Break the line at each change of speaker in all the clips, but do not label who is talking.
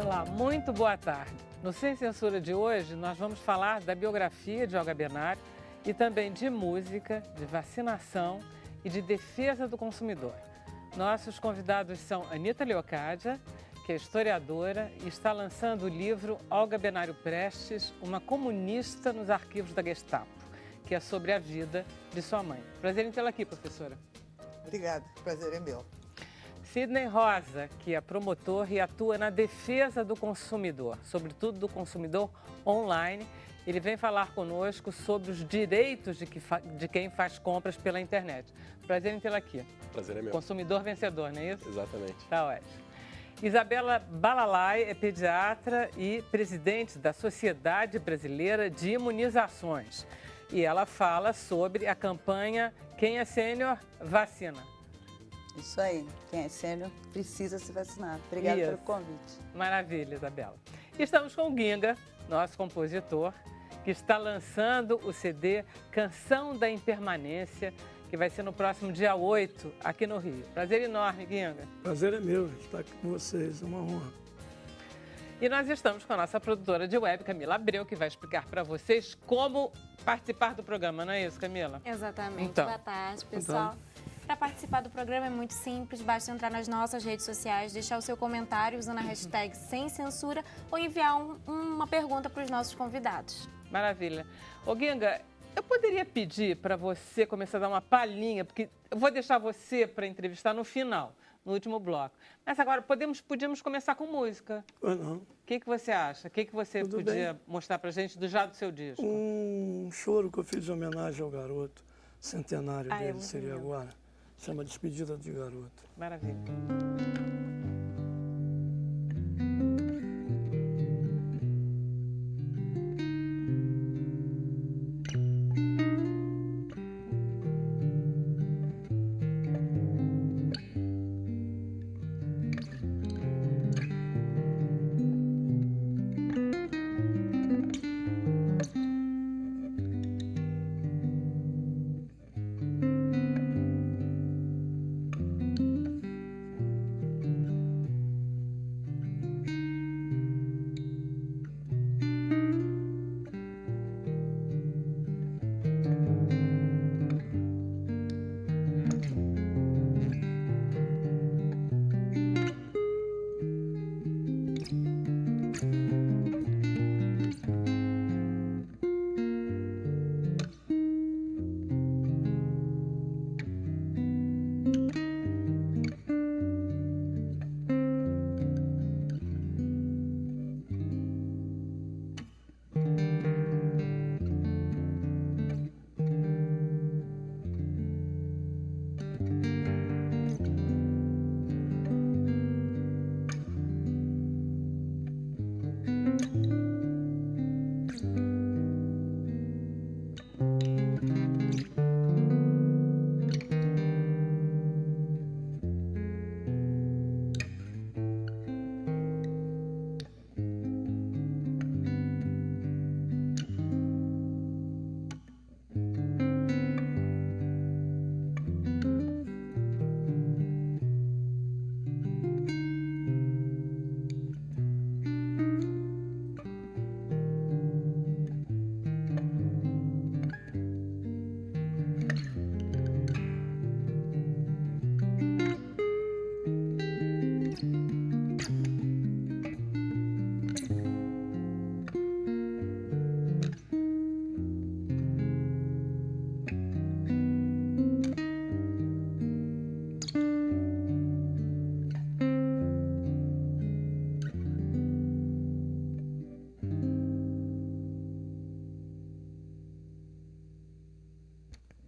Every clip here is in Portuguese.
Olá, muito boa tarde. No Sem Censura de hoje, nós vamos falar da biografia de Olga Benário e também de música, de vacinação e de defesa do consumidor. Nossos convidados são Anita Leocádia, que é historiadora e está lançando o livro Olga Benário Prestes, uma comunista nos arquivos da Gestapo, que é sobre a vida de sua mãe. Prazer em tê-la aqui, professora.
Obrigada, o prazer é meu.
Sidney Rosa, que é promotor e atua na defesa do consumidor, sobretudo do consumidor online. Ele vem falar conosco sobre os direitos de quem faz compras pela internet. Prazer em tê-la aqui.
Prazer é meu.
Consumidor vencedor, não é isso?
Exatamente.
Tá ótimo. Isabela Balalai é pediatra e presidente da Sociedade Brasileira de Imunizações. E ela fala sobre a campanha Quem é Sênior, Vacina.
Isso aí, quem é sênior precisa se vacinar. Obrigada pelo convite.
Maravilha, Isabela. Estamos com o Ginga, nosso compositor, que está lançando o CD Canção da Impermanência, que vai ser no próximo dia 8, aqui no Rio. Prazer enorme, Ginga.
Prazer é meu estar aqui com vocês, é uma honra.
E nós estamos com a nossa produtora de web, Camila Abreu, que vai explicar para vocês como participar do programa, não é isso, Camila?
Exatamente.
Então.
Boa tarde, pessoal. Para participar do programa é muito simples, basta entrar nas nossas redes sociais, deixar o seu comentário usando a hashtag Sem Censura ou enviar uma pergunta para os nossos convidados.
Maravilha. Ô, Ginga, eu poderia pedir para você começar a dar uma palhinha, porque eu vou deixar você para entrevistar no final, no último bloco. Mas agora podíamos começar com música.
Não.
O que você acha? O que você
Tudo
podia mostrar para a gente do seu disco?
Um choro que eu fiz de homenagem ao garoto, centenário dele
muito
seria
lindo.
agora. Chama Despedida de Garoto.
Maravilha.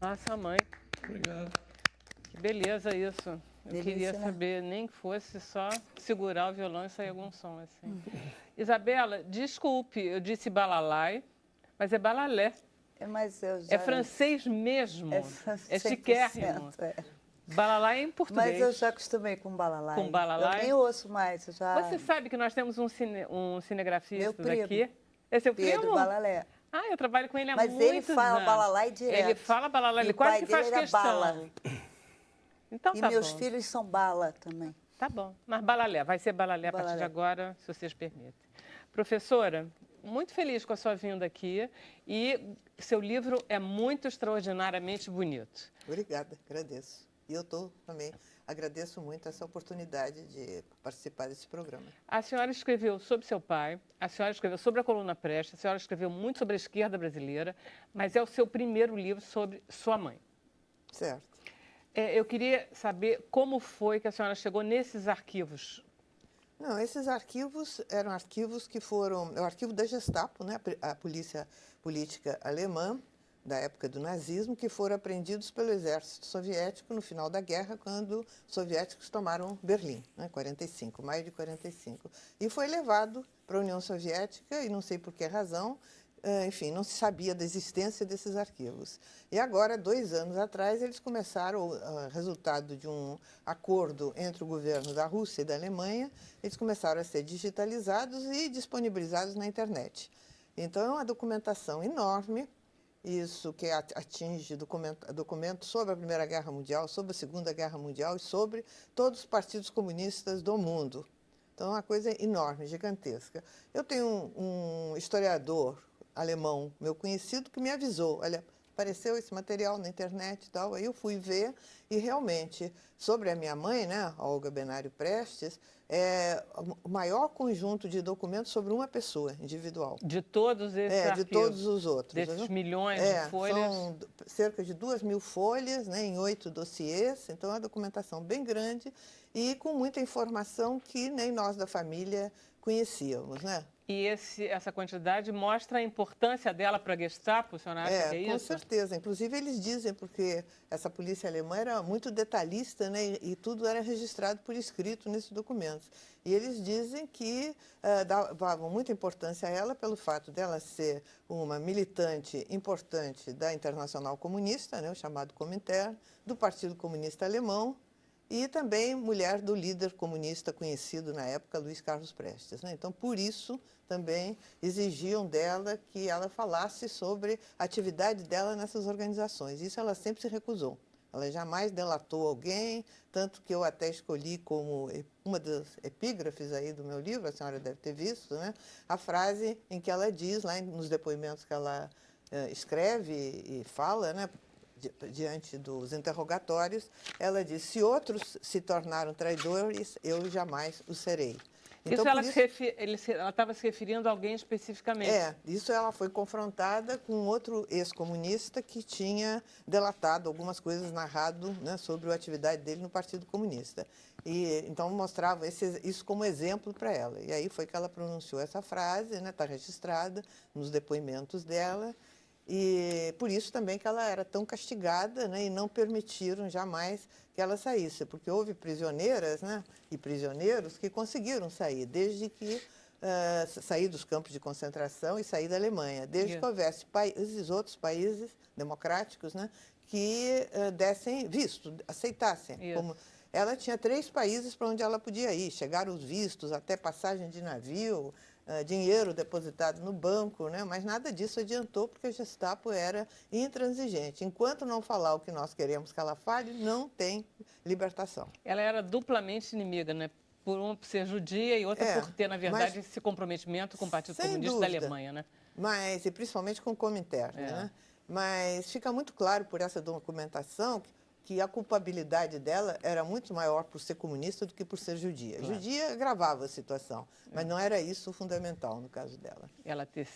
Nossa, mãe.
Obrigado.
Que beleza isso. Eu
Delícia,
queria
né?
saber, nem que fosse só segurar o violão e sair algum som assim. Isabela, desculpe, eu disse balalai, mas é balalé.
Mas eu já...
É francês mesmo.
É francês,
É chiquérrimo.
100%, é.
Balalai é em português.
Mas eu já acostumei com balalai.
Com balalai?
Eu nem ouço mais, eu já...
Você sabe que nós temos um cinegrafista
Meu primo.
daqui? É seu
Pedro
primo?
Balalé.
Ah, eu trabalho com ele há
Mas
muitos anos.
ele fala balalai direto.
Ele fala balalai,
E
ele
o
quase
pai
que
dele
faz
era
questão.
bala.
Então
E
tá
meus
bom.
filhos são bala também.
Tá bom, mas Balalé, vai ser Balalé a partir de
Balalé.
agora, se vocês permitem. Professora, muito feliz com a sua vinda aqui e seu livro é muito extraordinariamente bonito.
Obrigada, agradeço. E eu também agradeço muito essa oportunidade de participar desse programa.
A senhora escreveu sobre seu pai, a senhora escreveu sobre a coluna Prestes, a senhora escreveu muito sobre a esquerda brasileira, mas é o seu primeiro livro sobre sua mãe.
Certo.
Eu queria saber como foi que a senhora chegou nesses arquivos.
Não, esses arquivos eram arquivos que foram... É o arquivo da Gestapo, né, a polícia política alemã, da época do nazismo, que foram apreendidos pelo exército soviético no final da guerra, quando os soviéticos tomaram Berlim, né, 45, maio de 45. E foi levado para a União Soviética, e não sei por que razão, enfim, não se sabia da existência desses arquivos. E agora, 2 anos atrás, eles começaram, resultado de um acordo entre o governo da Rússia e da Alemanha, eles começaram a ser digitalizados e disponibilizados na internet. Então, é uma documentação enorme, isso que atinge documentos sobre a Primeira Guerra Mundial, sobre a Segunda Guerra Mundial e sobre todos os partidos comunistas do mundo. Então, é uma coisa enorme, gigantesca. Eu tenho um historiador alemão, meu conhecido, que me avisou, olha, apareceu esse material na internet e tal, aí eu fui ver e realmente, sobre a minha mãe, né, a Olga Benário Prestes, é o maior conjunto de documentos sobre uma pessoa individual.
De todos esses arquivos?
De todos os outros.
Desses milhões de folhas?
São cerca de 2.000 folhas, né, em 8 dossiês, então é uma documentação bem grande e com muita informação que nem nós da família conhecíamos, né?
E essa quantidade mostra a importância dela para a Gestapo, a senhora acha que é isso?
Com certeza. Inclusive, eles dizem, porque essa polícia alemã era muito detalhista, né, e tudo era registrado por escrito nesses documentos. E eles dizem que davam muita importância a ela pelo fato dela ser uma militante importante da Internacional Comunista, né, o chamado Comintern, do Partido Comunista Alemão, e também mulher do líder comunista conhecido na época, Luiz Carlos Prestes, né? Então, por isso, também exigiam dela que ela falasse sobre a atividade dela nessas organizações. Isso ela sempre se recusou. Ela jamais delatou alguém, tanto que eu até escolhi como uma das epígrafes aí do meu livro, a senhora deve ter visto, né? A frase em que ela diz, lá nos depoimentos que ela escreve e fala, né? Diante dos interrogatórios, ela diz, se outros se tornaram traidores, eu jamais o serei. Então,
ela estava se referindo a alguém especificamente.
Isso ela foi confrontada com outro ex-comunista que tinha delatado algumas coisas, narrado, né, sobre a atividade dele no Partido Comunista. E então mostrava isso como exemplo para ela. E aí foi que ela pronunciou essa frase, né, está registrada nos depoimentos dela. E por isso também que ela era tão castigada, né, e não permitiram jamais que ela saísse, porque houve prisioneiras, né, e prisioneiros que conseguiram sair, desde que sair dos campos de concentração e sair da Alemanha, desde que houvesse outros países democráticos, né, que dessem visto, aceitassem. Como ela tinha 3 países para onde ela podia ir, chegaram os vistos, até passagem de navio, dinheiro depositado no banco, né? Mas nada disso adiantou porque a Gestapo era intransigente. Enquanto não falar o que nós queremos que ela fale, não tem libertação.
Ela era duplamente inimiga, né? Por uma por ser judia e outra por ter, na verdade, esse comprometimento com o Partido Comunista da Alemanha, né?
Mas, e principalmente com o Comintern, né? Mas fica muito claro por essa documentação que a culpabilidade dela era muito maior por ser comunista do que por ser judia. Claro. Judia agravava a situação, mas não era isso o fundamental no caso dela.
Ela ter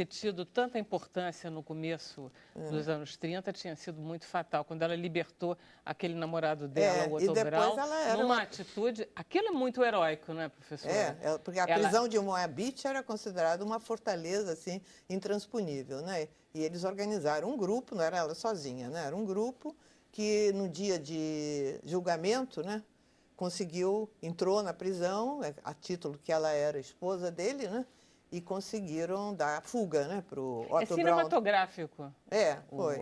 tido tanta importância no começo dos anos 30 tinha sido muito fatal. Quando ela libertou aquele namorado dela, o Otto Braun, numa atitude... Aquilo é muito heróico, né, professora?
Porque a prisão de Moabit era considerada uma fortaleza assim, intransponível, né? E eles organizaram um grupo, não era ela sozinha, né? Era um grupo que no dia de julgamento, né, entrou na prisão, a título que ela era esposa dele, né, e conseguiram dar fuga, né, para o Otto Braun.
É cinematográfico.
Foi.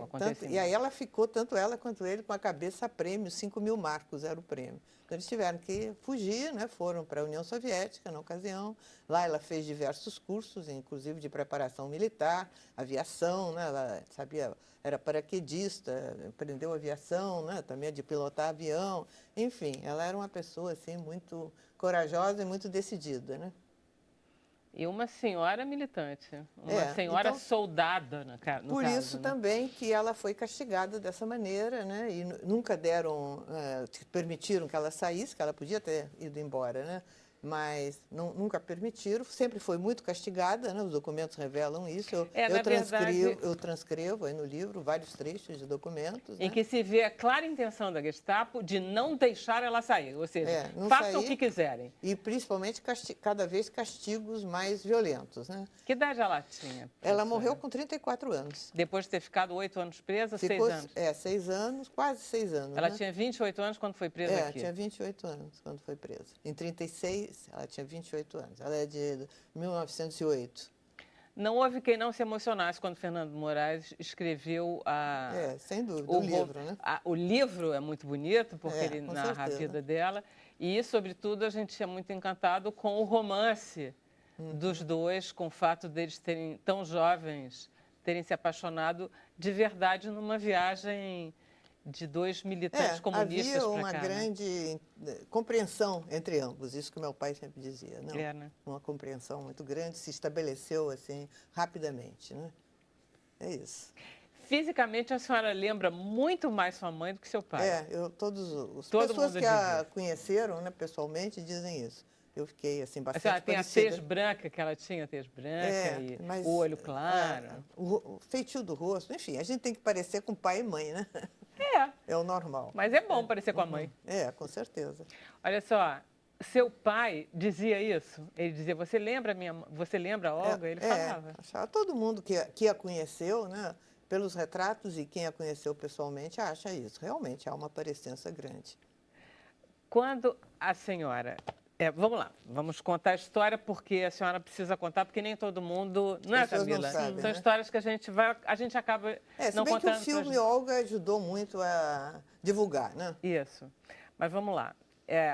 E aí ela ficou, tanto ela quanto ele, com a cabeça a prêmio, 5.000 marcos era o prêmio. Então eles tiveram que fugir, né, foram para a União Soviética na ocasião. Lá ela fez diversos cursos, inclusive de preparação militar, aviação, né, ela sabia, era paraquedista, aprendeu aviação, né, também de pilotar avião. Enfim, ela era uma pessoa assim muito corajosa e muito decidida, né?
E uma senhora militante, uma senhora
então,
soldada, no caso.
Por isso também que ela foi castigada dessa maneira, né? E nunca permitiram que ela saísse, que ela podia ter ido embora, né? Mas nunca permitiram, sempre foi muito castigada, né? Os documentos revelam isso. Eu transcrevo aí no livro vários trechos de documentos.
Em
né?
que se vê a clara intenção da Gestapo de não deixar ela sair, ou seja, façam o que quiserem.
E principalmente cada vez castigos mais violentos. Né?
Que idade ela tinha?
Ela morreu com 34 anos.
Depois de ter ficado 8 anos presa,
Ficou,
6 anos?
6 anos, quase 6 anos.
Ela
né?
tinha 28 anos quando foi presa aqui?
Tinha 28 anos quando foi presa. Em 36, ela tinha 28 anos. Ela é de 1908.
Não houve quem não se emocionasse quando Fernando Moraes escreveu
sem dúvida, o livro, né?
O livro é muito bonito, porque ele narra a vida dela. E, sobretudo, a gente é muito encantado com o romance dos dois, com o fato deles terem, tão jovens, terem se apaixonado de verdade numa viagem de dois militantes comunistas
havia uma
pra cá,
grande compreensão entre ambos, isso que meu pai sempre dizia. Não?
Né?
Uma compreensão muito grande, se estabeleceu assim rapidamente. Né? É isso.
Fisicamente, a senhora lembra muito mais sua mãe do que seu pai.
As pessoas que a conheceram, né, pessoalmente dizem isso. Eu fiquei assim bastante parecida.
Tem a tez branca, que ela tinha tez branca, e o olho claro.
O feitio do rosto, enfim, a gente tem que parecer com pai e mãe, né? É o normal.
Mas é bom parecer com a mãe.
Com certeza.
Olha só, seu pai dizia isso? Ele dizia, você lembra a Olga? Ele falava.
Todo mundo que a conheceu, né, pelos retratos e quem a conheceu pessoalmente acha isso. Realmente há uma parecença grande.
Quando a senhora... vamos lá, vamos contar a história, porque a senhora precisa contar, porque nem todo mundo... Não é, Camila? São histórias que a gente acaba não contando.
Se bem que o filme Olga ajudou muito a divulgar, né?
Isso. Mas vamos lá.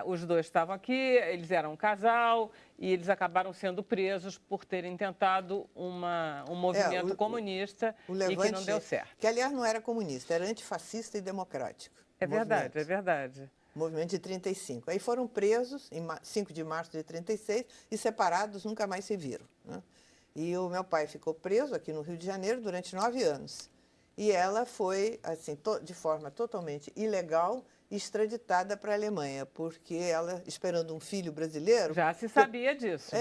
Os dois estavam aqui, eles eram um casal, e eles acabaram sendo presos por terem tentado um movimento comunista e que não deu certo.
Que, aliás, não era comunista, era antifascista e democrático.
É verdade.
Movimento de 35. Aí foram presos em 5 de março de 36 e separados, nunca mais se viram. Né? E o meu pai ficou preso aqui no Rio de Janeiro durante 9 anos. E ela foi, assim, de forma totalmente ilegal, extraditada para a Alemanha, porque ela, esperando um filho brasileiro...
Já se sabia disso.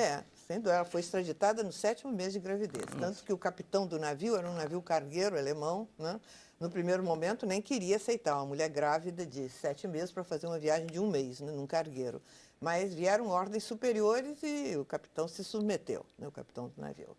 Ela foi extraditada no 7º mês de gravidez. Tanto que o capitão do navio era um navio cargueiro alemão, né? No primeiro momento, nem queria aceitar uma mulher grávida de 7 meses para fazer uma viagem de 1 mês, né, num cargueiro. Mas vieram ordens superiores e o capitão se submeteu, né, o capitão do navio.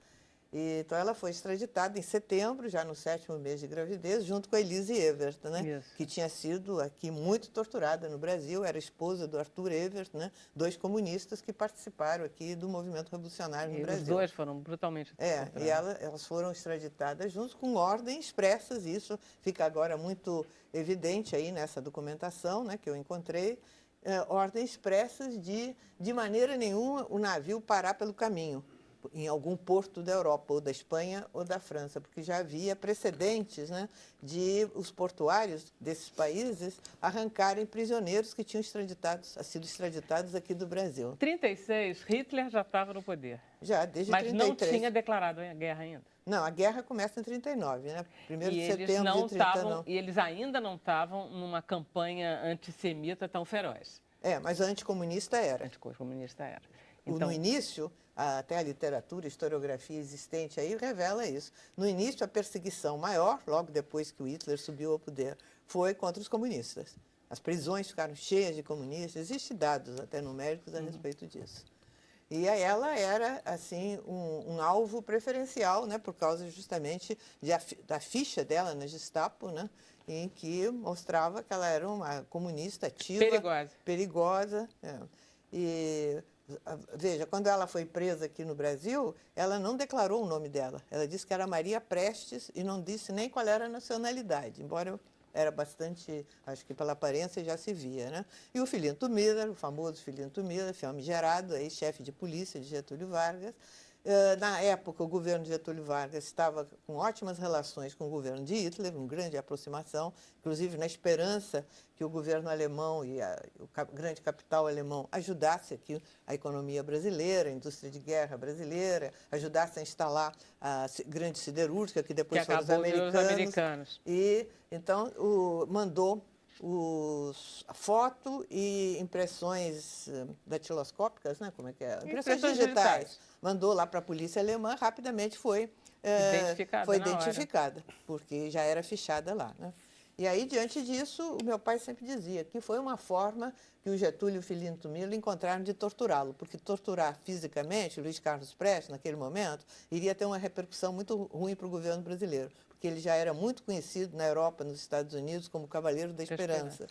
Então, ela foi extraditada em setembro, já no 7º mês de gravidez, junto com a Elise Evert, né, que tinha sido aqui muito torturada no Brasil, era esposa do Arthur Evert, né, 2 comunistas que participaram aqui do movimento revolucionário no Brasil.
Os dois foram brutalmente torturados.
E elas foram extraditadas juntos com ordens expressas, e isso fica agora muito evidente aí nessa documentação, né, que eu encontrei, ordens expressas de maneira nenhuma o navio parar pelo caminho, em algum porto da Europa, ou da Espanha ou da França, porque já havia precedentes, né, de os portuários desses países arrancarem prisioneiros que tinham sido extraditados aqui do Brasil.
Em 36, Hitler já estava no poder.
Já, desde 33.
Mas não tinha declarado a guerra ainda.
Não, a guerra começa em 39, né? 1º de setembro de 39.
E eles ainda não estavam numa campanha antissemita tão feroz.
Mas a anticomunista era.
Anticomunista era.
Então, no início, até a literatura, a historiografia existente aí revela isso. No início, a perseguição maior, logo depois que o Hitler subiu ao poder, foi contra os comunistas. As prisões ficaram cheias de comunistas, existem dados até numéricos a respeito disso. E aí ela era, assim, um alvo preferencial, né, por causa justamente da ficha dela na Gestapo, né, em que mostrava que ela era uma comunista ativa, perigosa. E Veja, quando ela foi presa aqui no Brasil, ela não declarou o nome dela. Ela disse que era Maria Prestes e não disse nem qual era a nacionalidade, embora era bastante, acho que pela aparência já se via, né? E o Filinto Miller, o famoso Filinto Miller, famigerado, ex-chefe de polícia de Getúlio Vargas. Na época, o governo de Getúlio Vargas estava com ótimas relações com o governo de Hitler, uma grande aproximação, inclusive na esperança que o governo alemão e o grande capital alemão ajudasse aqui a economia brasileira, a indústria de guerra brasileira, ajudasse a instalar a grande siderúrgica, que depois foram os americanos. E, então, mandou foto e impressões datiloscópicas, né? Como é que é? Impressões digitais. Mandou lá para a polícia alemã, rapidamente foi identificada, porque já era fichada lá, né? E aí, diante disso, o meu pai sempre dizia que foi uma forma que o Getúlio e o Filinto Miller encontraram de torturá-lo, porque torturar fisicamente o Luiz Carlos Prestes, naquele momento, iria ter uma repercussão muito ruim para o governo brasileiro, porque ele já era muito conhecido na Europa, nos Estados Unidos, como Cavaleiro da Esperança.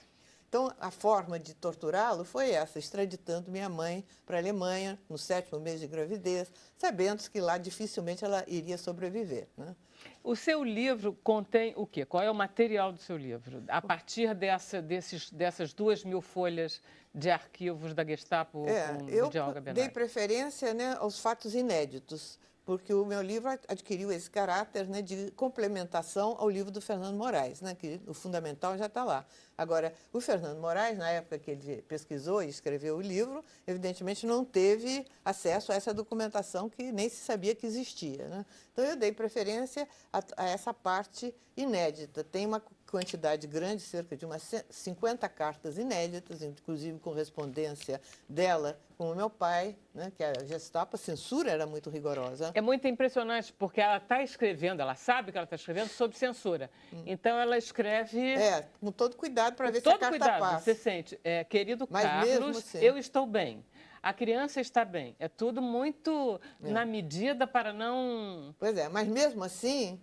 Então, a forma de torturá-lo foi essa, extraditando minha mãe para a Alemanha, no 7º mês de gravidez, sabendo que lá dificilmente ela iria sobreviver, né?
O seu livro contém o quê? Qual é o material do seu livro? A partir dessas 2.000 folhas de arquivos da Gestapo
eu
de Olga Benário?
Dei preferência, né, aos fatos inéditos, porque o meu livro adquiriu esse caráter, né, de complementação ao livro do Fernando Moraes, né, que o fundamental já está lá. Agora, o Fernando Moraes, na época que ele pesquisou e escreveu o livro, evidentemente não teve acesso a essa documentação que nem se sabia que existia, né? Então, eu dei preferência a essa parte inédita. Tem uma quantidade grande, cerca de umas 50 cartas inéditas, inclusive correspondência dela com o meu pai, né, que a Gestapo, a censura era muito rigorosa.
É muito impressionante, porque ela está escrevendo, ela sabe que ela está escrevendo sob censura. Então, ela escreve...
com todo cuidado para ver se a carta passa.
Você sente, querido
Mas
Carlos,
assim,
eu estou bem. A criança está bem. É tudo muito na medida para não...
Pois é, mas mesmo assim...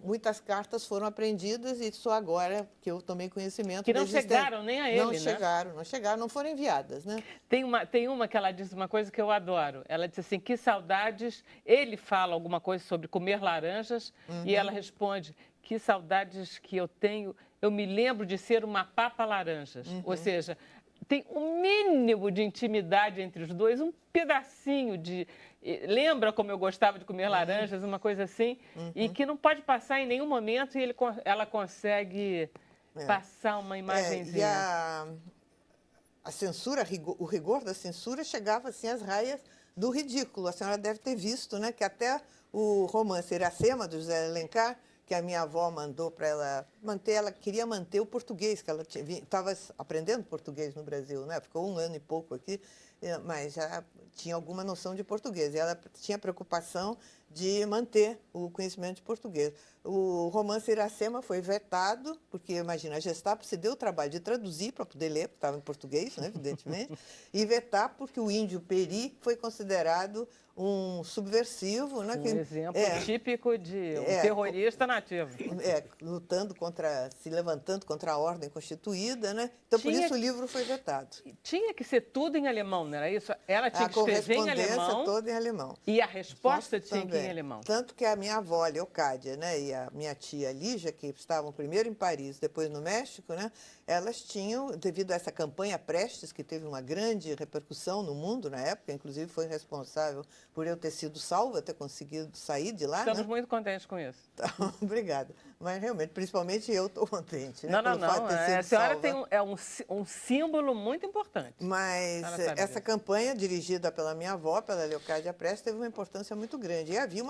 muitas cartas foram apreendidas e só agora que eu tomei conhecimento...
Que não chegaram nem a ele,
não chegaram, não foram enviadas, né?
Tem uma que ela disse uma coisa que eu adoro. Ela disse assim, que saudades... Ele fala alguma coisa sobre comer laranjas e ela responde, que saudades que eu tenho... Eu me lembro de ser uma papa laranjas. Ou seja, tem um mínimo de intimidade entre os dois, um pedacinho de... Lembra como eu gostava de comer laranjas, uma coisa assim, e que não pode passar em nenhum momento e ela consegue passar uma imagenzinha.
E a censura, o rigor da censura chegava assim às raias do ridículo. A senhora deve ter visto, né, que até o romance Iracema, do José Alencar, que a minha avó mandou para ela manter, ela queria manter o português, que ela estava aprendendo português no Brasil, né? Ficou 1 ano e pouco aqui, mas já tinha alguma noção de português. E ela tinha preocupação de manter o conhecimento de português. O romance Iracema foi vetado, porque, imagina, a Gestapo se deu o trabalho de traduzir para poder ler, porque estava em português, né, evidentemente, e vetar porque o índio Peri foi considerado um subversivo. Né,
um exemplo típico de um terrorista nativo.
Se levantando contra a ordem constituída, né? Então, por isso o livro foi vetado.
Tinha que ser tudo em alemão, não era isso? Ela tinha que escrever em alemão.
A correspondência toda em alemão.
E a resposta tinha que ir em alemão.
Tanto que a minha avó, Leocádia, né, e a minha tia Lígia, que estavam primeiro em Paris, depois no México, né, elas tinham, devido a essa campanha Prestes, que teve uma grande repercussão no mundo na época, inclusive foi responsável por eu ter sido salva, ter conseguido sair de lá.
Estamos muito contentes com isso.
Então, obrigada. Mas, realmente, principalmente eu estou contente. Né,
não. A senhora tem um símbolo muito importante.
Mas essa campanha, dirigida pela minha avó, pela Leocádia Prestes, teve uma importância muito grande. E havia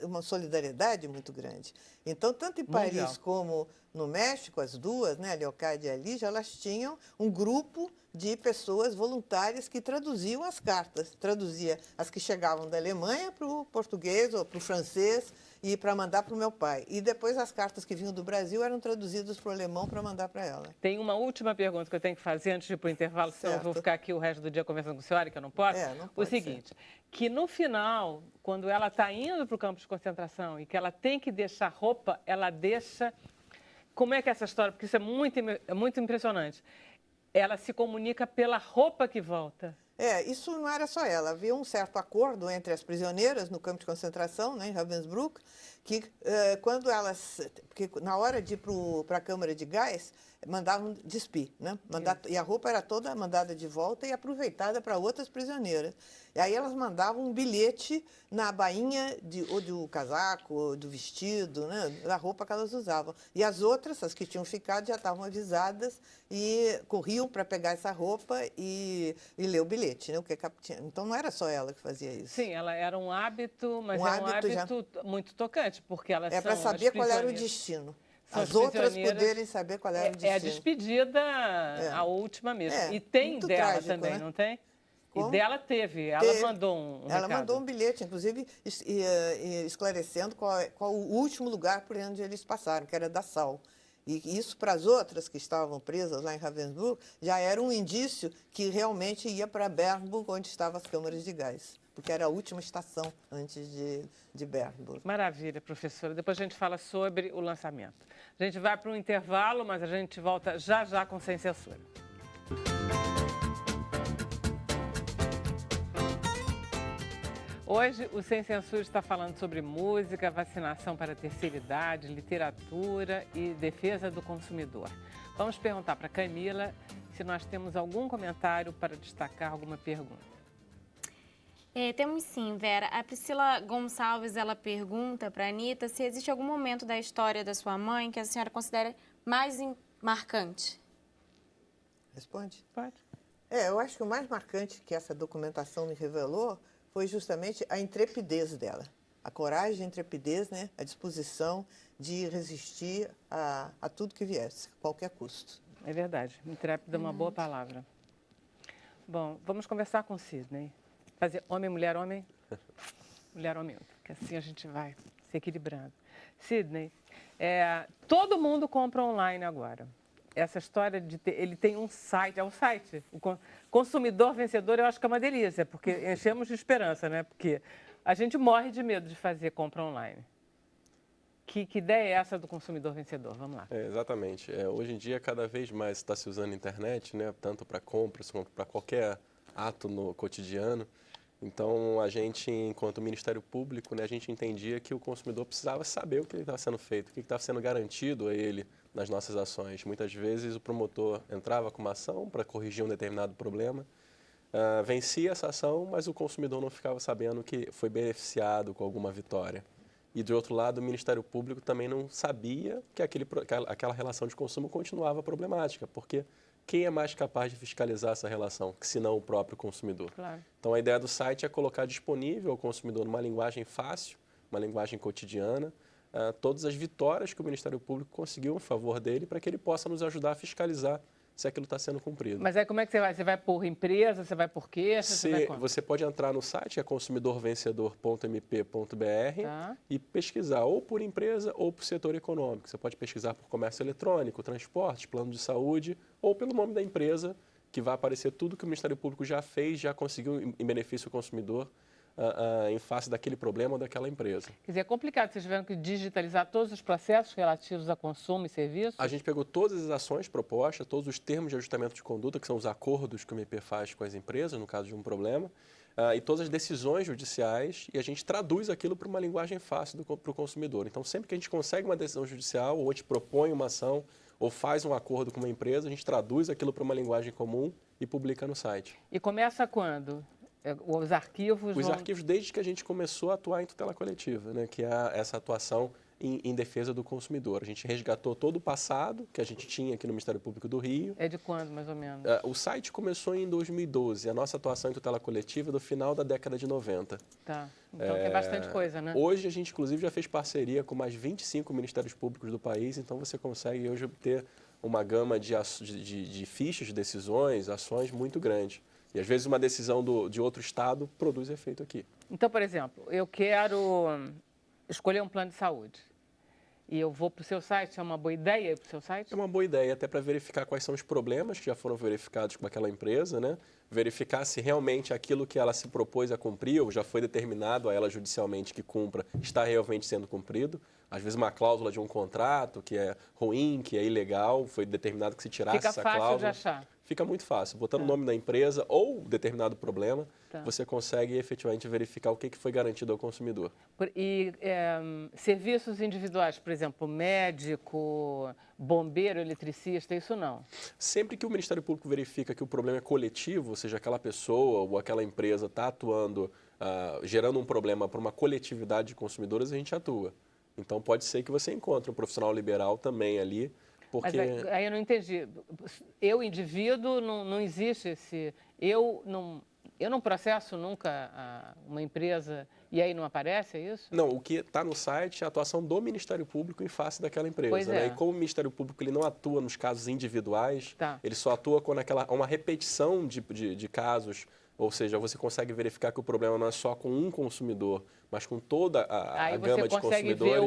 uma solidariedade muito grande. Então, tanto em Paris como no México, as duas, né, a Leocádia e a Lígia, elas tinham um grupo de pessoas voluntárias que traduziam as cartas. Traduzia as que chegavam da Alemanha para o português ou para o francês e para mandar para o meu pai. E depois as cartas que vinham do Brasil eram traduzidas para o alemão para mandar para ela.
Tem uma última pergunta que eu tenho que fazer antes de ir para o intervalo, senão eu vou ficar aqui o resto do dia conversando com a senhora, que eu não posso.
Não pode
o seguinte, que no final, quando ela está indo para o campo de concentração e que ela tem que deixar roupa, ela deixa... Como é que é essa história? Porque isso é muito impressionante. Ela se comunica pela roupa que volta.
Isso não era só ela. Havia um certo acordo entre as prisioneiras no campo de concentração, né, em Ravensbrück, que quando elas... Porque na hora de ir para a câmara de gás, mandavam despir, né? E a roupa era toda mandada de volta e aproveitada para outras prisioneiras. E aí elas mandavam um bilhete na bainha ou do casaco, ou do vestido, né? Da roupa que elas usavam. E as outras, as que tinham ficado, já estavam avisadas e corriam para pegar essa roupa e ler o bilhete, né? Então não era só ela que fazia isso.
Sim, ela era um hábito, mas
Um
é um
hábito
hábito muito tocante, porque elas são
para saber
as
qual era o
prisioneiras.
destino.
São
As outras
prisioneiras.
poderem saber qual era o destino.
É a despedida, a última mesmo. E tem
muito
dela
trágico,
também,
né?
não tem?
Como?
E dela teve. Ela mandou um
Ela
recado.
mandou um bilhete, inclusive, esclarecendo qual o último lugar por onde eles passaram, que era Dachau. E isso, para as outras que estavam presas lá em Ravensbrück, já era um indício que realmente ia para Bernburg, onde estavam as câmaras de gás, porque era a última estação antes de Bernburg.
Maravilha, professora. Depois a gente fala sobre o lançamento. A gente vai para um intervalo, mas a gente volta já já com Sem Censura. Hoje, o Sem Censura está falando sobre música, vacinação para a terceira idade, literatura e defesa do consumidor. Vamos perguntar para a Camila se nós temos algum comentário para destacar, alguma pergunta.
Temos sim, Vera. A Priscila Gonçalves, ela pergunta para a Anitta se existe algum momento da história da sua mãe que a senhora considera mais marcante.
Responde?
Pode.
Eu acho que o mais marcante que essa documentação me revelou foi justamente a intrepidez dela. A coragem e a intrepidez, né? A disposição de resistir a tudo que viesse, a qualquer custo.
É verdade. Intrépida é uma boa palavra. Bom, vamos conversar com o Sidney. Fazer homem, mulher, homem, mulher, homem, que assim a gente vai se equilibrando. Sidney, todo mundo compra online agora. Essa história de ele tem um site, o Consumidor Vencedor, eu acho que é uma delícia, porque enchemos de esperança, né? Porque a gente morre de medo de fazer compra online. Que ideia é essa do Consumidor Vencedor? Vamos lá.
Exatamente. Hoje em dia, cada vez mais está se usando a internet, né? Tanto para compras como para qualquer ato no cotidiano. Então, a gente, enquanto Ministério Público, né, a gente entendia que o consumidor precisava saber o que estava sendo feito, o que estava sendo garantido a ele nas nossas ações. Muitas vezes, o promotor entrava com uma ação para corrigir um determinado problema, vencia essa ação, mas o consumidor não ficava sabendo que foi beneficiado com alguma vitória. E, de outro lado, o Ministério Público também não sabia que aquela relação de consumo continuava problemática, porque quem é mais capaz de fiscalizar essa relação, se não o próprio consumidor?
Claro.
Então, a ideia do site é colocar disponível ao consumidor, numa linguagem fácil, uma linguagem cotidiana, todas as vitórias que o Ministério Público conseguiu em favor dele, para que ele possa nos ajudar a fiscalizar se aquilo está sendo cumprido.
Mas aí como é que você vai? Você vai por empresa, você vai por queixa?
Você pode entrar no site, é consumidorvencedor.mp.br, e pesquisar ou por empresa ou por setor econômico. Você pode pesquisar por comércio eletrônico, transporte, plano de saúde, ou pelo nome da empresa, que vai aparecer tudo que o Ministério Público já fez, já conseguiu em benefício do consumidor, em face daquele problema ou daquela empresa.
Quer dizer, é complicado, vocês tiveram que digitalizar todos os processos relativos a consumo e serviço?
A gente pegou todas as ações propostas, todos os termos de ajustamento de conduta, que são os acordos que o MP faz com as empresas, no caso de um problema, e todas as decisões judiciais, e a gente traduz aquilo para uma linguagem fácil para o consumidor. Então, sempre que a gente consegue uma decisão judicial, ou a gente propõe uma ação, ou faz um acordo com uma empresa, a gente traduz aquilo para uma linguagem comum e publica no site.
E começa quando? Os arquivos
arquivos desde que a gente começou a atuar em tutela coletiva, né, que é essa atuação em defesa do consumidor. A gente resgatou todo o passado que a gente tinha aqui no Ministério Público do Rio.
É de quando, mais ou menos?
O site começou em 2012. A nossa atuação em tutela coletiva é do final da década de 90.
Tá. Então tem bastante coisa, né?
Hoje a gente, inclusive, já fez parceria com mais 25 Ministérios Públicos do país, então você consegue hoje obter uma gama de fichas de decisões, ações muito grande. E, às vezes, uma decisão de outro estado produz efeito aqui.
Então, por exemplo, eu quero escolher um plano de saúde. E eu vou para o seu site, é uma boa ideia ir para o seu site?
É uma boa ideia, até para verificar quais são os problemas que já foram verificados com aquela empresa, né? Verificar se realmente aquilo que ela se propôs a cumprir, ou já foi determinado a ela judicialmente que cumpra, está realmente sendo cumprido. às vezes uma cláusula de um contrato que é ruim, que é ilegal, foi determinado que se tirasse
Fica
essa
fácil
cláusula.
de achar.
Fica muito fácil. Botando o nome da empresa ou determinado problema,
Tá.
você consegue efetivamente verificar o que foi garantido ao consumidor.
E serviços individuais, por exemplo, médico, bombeiro, eletricista, isso não.
Sempre que o Ministério Público verifica que o problema é coletivo, ou seja, aquela pessoa ou aquela empresa está atuando, gerando um problema para uma coletividade de consumidores, a gente atua. Então, pode ser que você encontre um profissional liberal também ali, porque...
Mas aí eu não entendi. Eu, indivíduo, não existe esse... Eu não processo nunca uma empresa e aí não aparece, é isso?
Não, o que está no site é a atuação do Ministério Público em face daquela empresa.
Pois é.
E como o Ministério Público ele não atua nos casos individuais,
Tá.
ele só atua quando uma repetição de casos, ou seja, você consegue verificar que o problema não é só com um consumidor, mas com toda a gama de consumidores.
Aí você consegue ver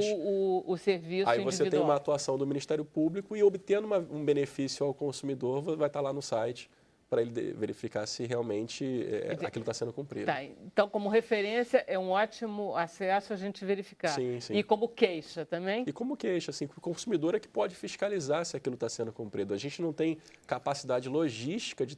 o serviço
Aí
individual.
você tem uma atuação do Ministério Público e obtendo um benefício ao consumidor, vai estar lá no site para ele verificar se realmente aquilo está sendo cumprido.
Tá, então, como referência, é um ótimo acesso a gente verificar.
Sim, sim.
E como queixa também?
E como queixa, assim, o consumidor é que pode fiscalizar se aquilo está sendo cumprido. A gente não tem capacidade logística de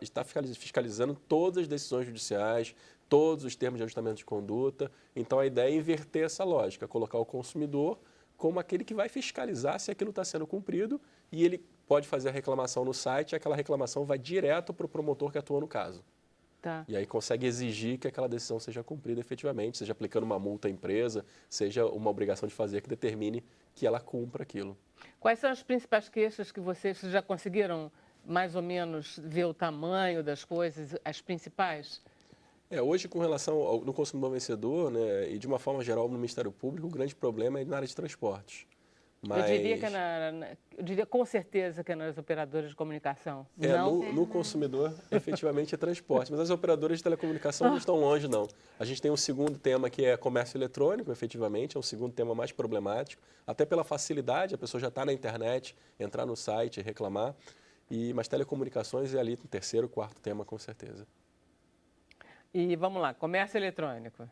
estar fiscalizando todas as decisões judiciais, todos os termos de ajustamento de conduta. Então, a ideia é inverter essa lógica, colocar o consumidor como aquele que vai fiscalizar se aquilo está sendo cumprido e ele pode fazer a reclamação no site e aquela reclamação vai direto para o promotor que atua no caso.
Tá.
E aí consegue exigir que aquela decisão seja cumprida efetivamente, seja aplicando uma multa à empresa, seja uma obrigação de fazer que determine que ela cumpra aquilo.
Quais são as principais queixas que vocês já conseguiram mais ou menos ver o tamanho das coisas, as principais?
Hoje, com relação no consumidor vencedor, né, e de uma forma geral no Ministério Público, o grande problema é na área de transportes. Mas...
Eu diria com certeza que é nas operadoras de comunicação.
No consumidor, efetivamente, é transporte. Mas as operadoras de telecomunicação não estão longe, não. A gente tem um segundo tema que é comércio eletrônico, efetivamente, é um segundo tema mais problemático, até pela facilidade, a pessoa já está na internet, entrar no site, reclamar. Mas telecomunicações é ali no terceiro, quarto tema, com certeza.
E vamos lá, comércio eletrônico.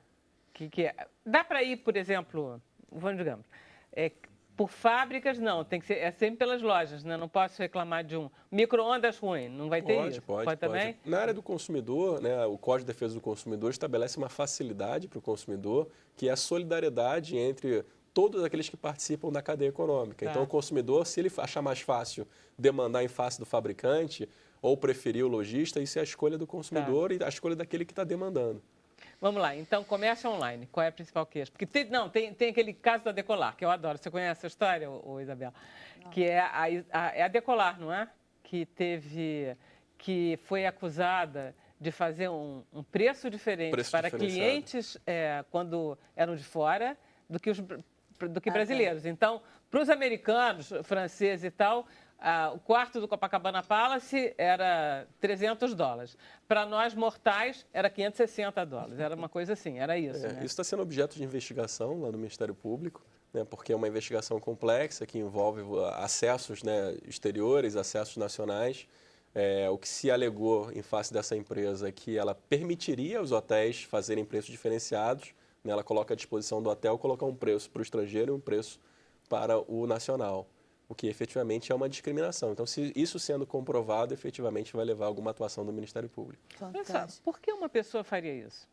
Dá para ir, por exemplo, digamos, por fábricas, não, tem que ser, sempre pelas lojas, né? Não posso reclamar de um micro-ondas ruim, não vai ter isso?
Pode
também?
Na área do consumidor, né, o Código de Defesa do Consumidor estabelece uma facilidade para o consumidor, que é a solidariedade entre todos aqueles que participam da cadeia econômica.
Tá.
Então, o consumidor, se ele achar mais fácil demandar em face do fabricante ou preferir o lojista, isso é a escolha do consumidor e a escolha daquele que está demandando.
Vamos lá, então, comércio online, qual é a principal queixa? Porque tem aquele caso da Decolar, que eu adoro. Você conhece essa história, Isabel? Não. Que é a Decolar, não é? Que foi acusada de fazer um preço diferente para clientes quando eram de fora do que brasileiros. Então, para os americanos, franceses e tal, o quarto do Copacabana Palace era $300. Para nós, mortais, era $560. Era uma coisa assim, era isso. Né?
Isso está sendo objeto de investigação lá no Ministério Público, né, porque é uma investigação complexa que envolve acessos, né, exteriores, acessos nacionais. O que se alegou em face dessa empresa é que ela permitiria os hotéis fazerem preços diferenciados. Né, ela coloca à disposição do hotel colocar um preço para o estrangeiro e um preço para o nacional, o que efetivamente é uma discriminação. Então, se isso sendo comprovado, efetivamente vai levar a alguma atuação do Ministério Público.
Olha só, por que uma pessoa faria isso?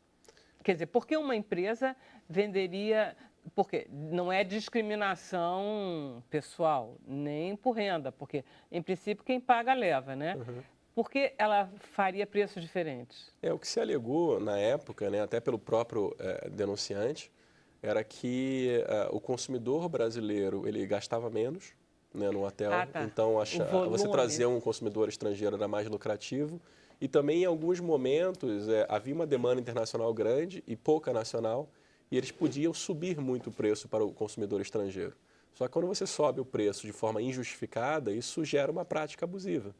Quer dizer, por que uma empresa venderia... Porque não é discriminação pessoal, nem por renda, porque, em princípio, quem paga leva, né?
Uhum.
Por que ela faria preços diferentes?
O que se alegou na época, né, até pelo próprio denunciante, era que o consumidor brasileiro ele gastava menos, né, no hotel.
Tá.
Então, você trazer um consumidor estrangeiro era mais lucrativo. E também, em alguns momentos, havia uma demanda internacional grande e pouca nacional, e eles podiam subir muito o preço para o consumidor estrangeiro. Só que quando você sobe o preço de forma injustificada, isso gera uma prática abusiva.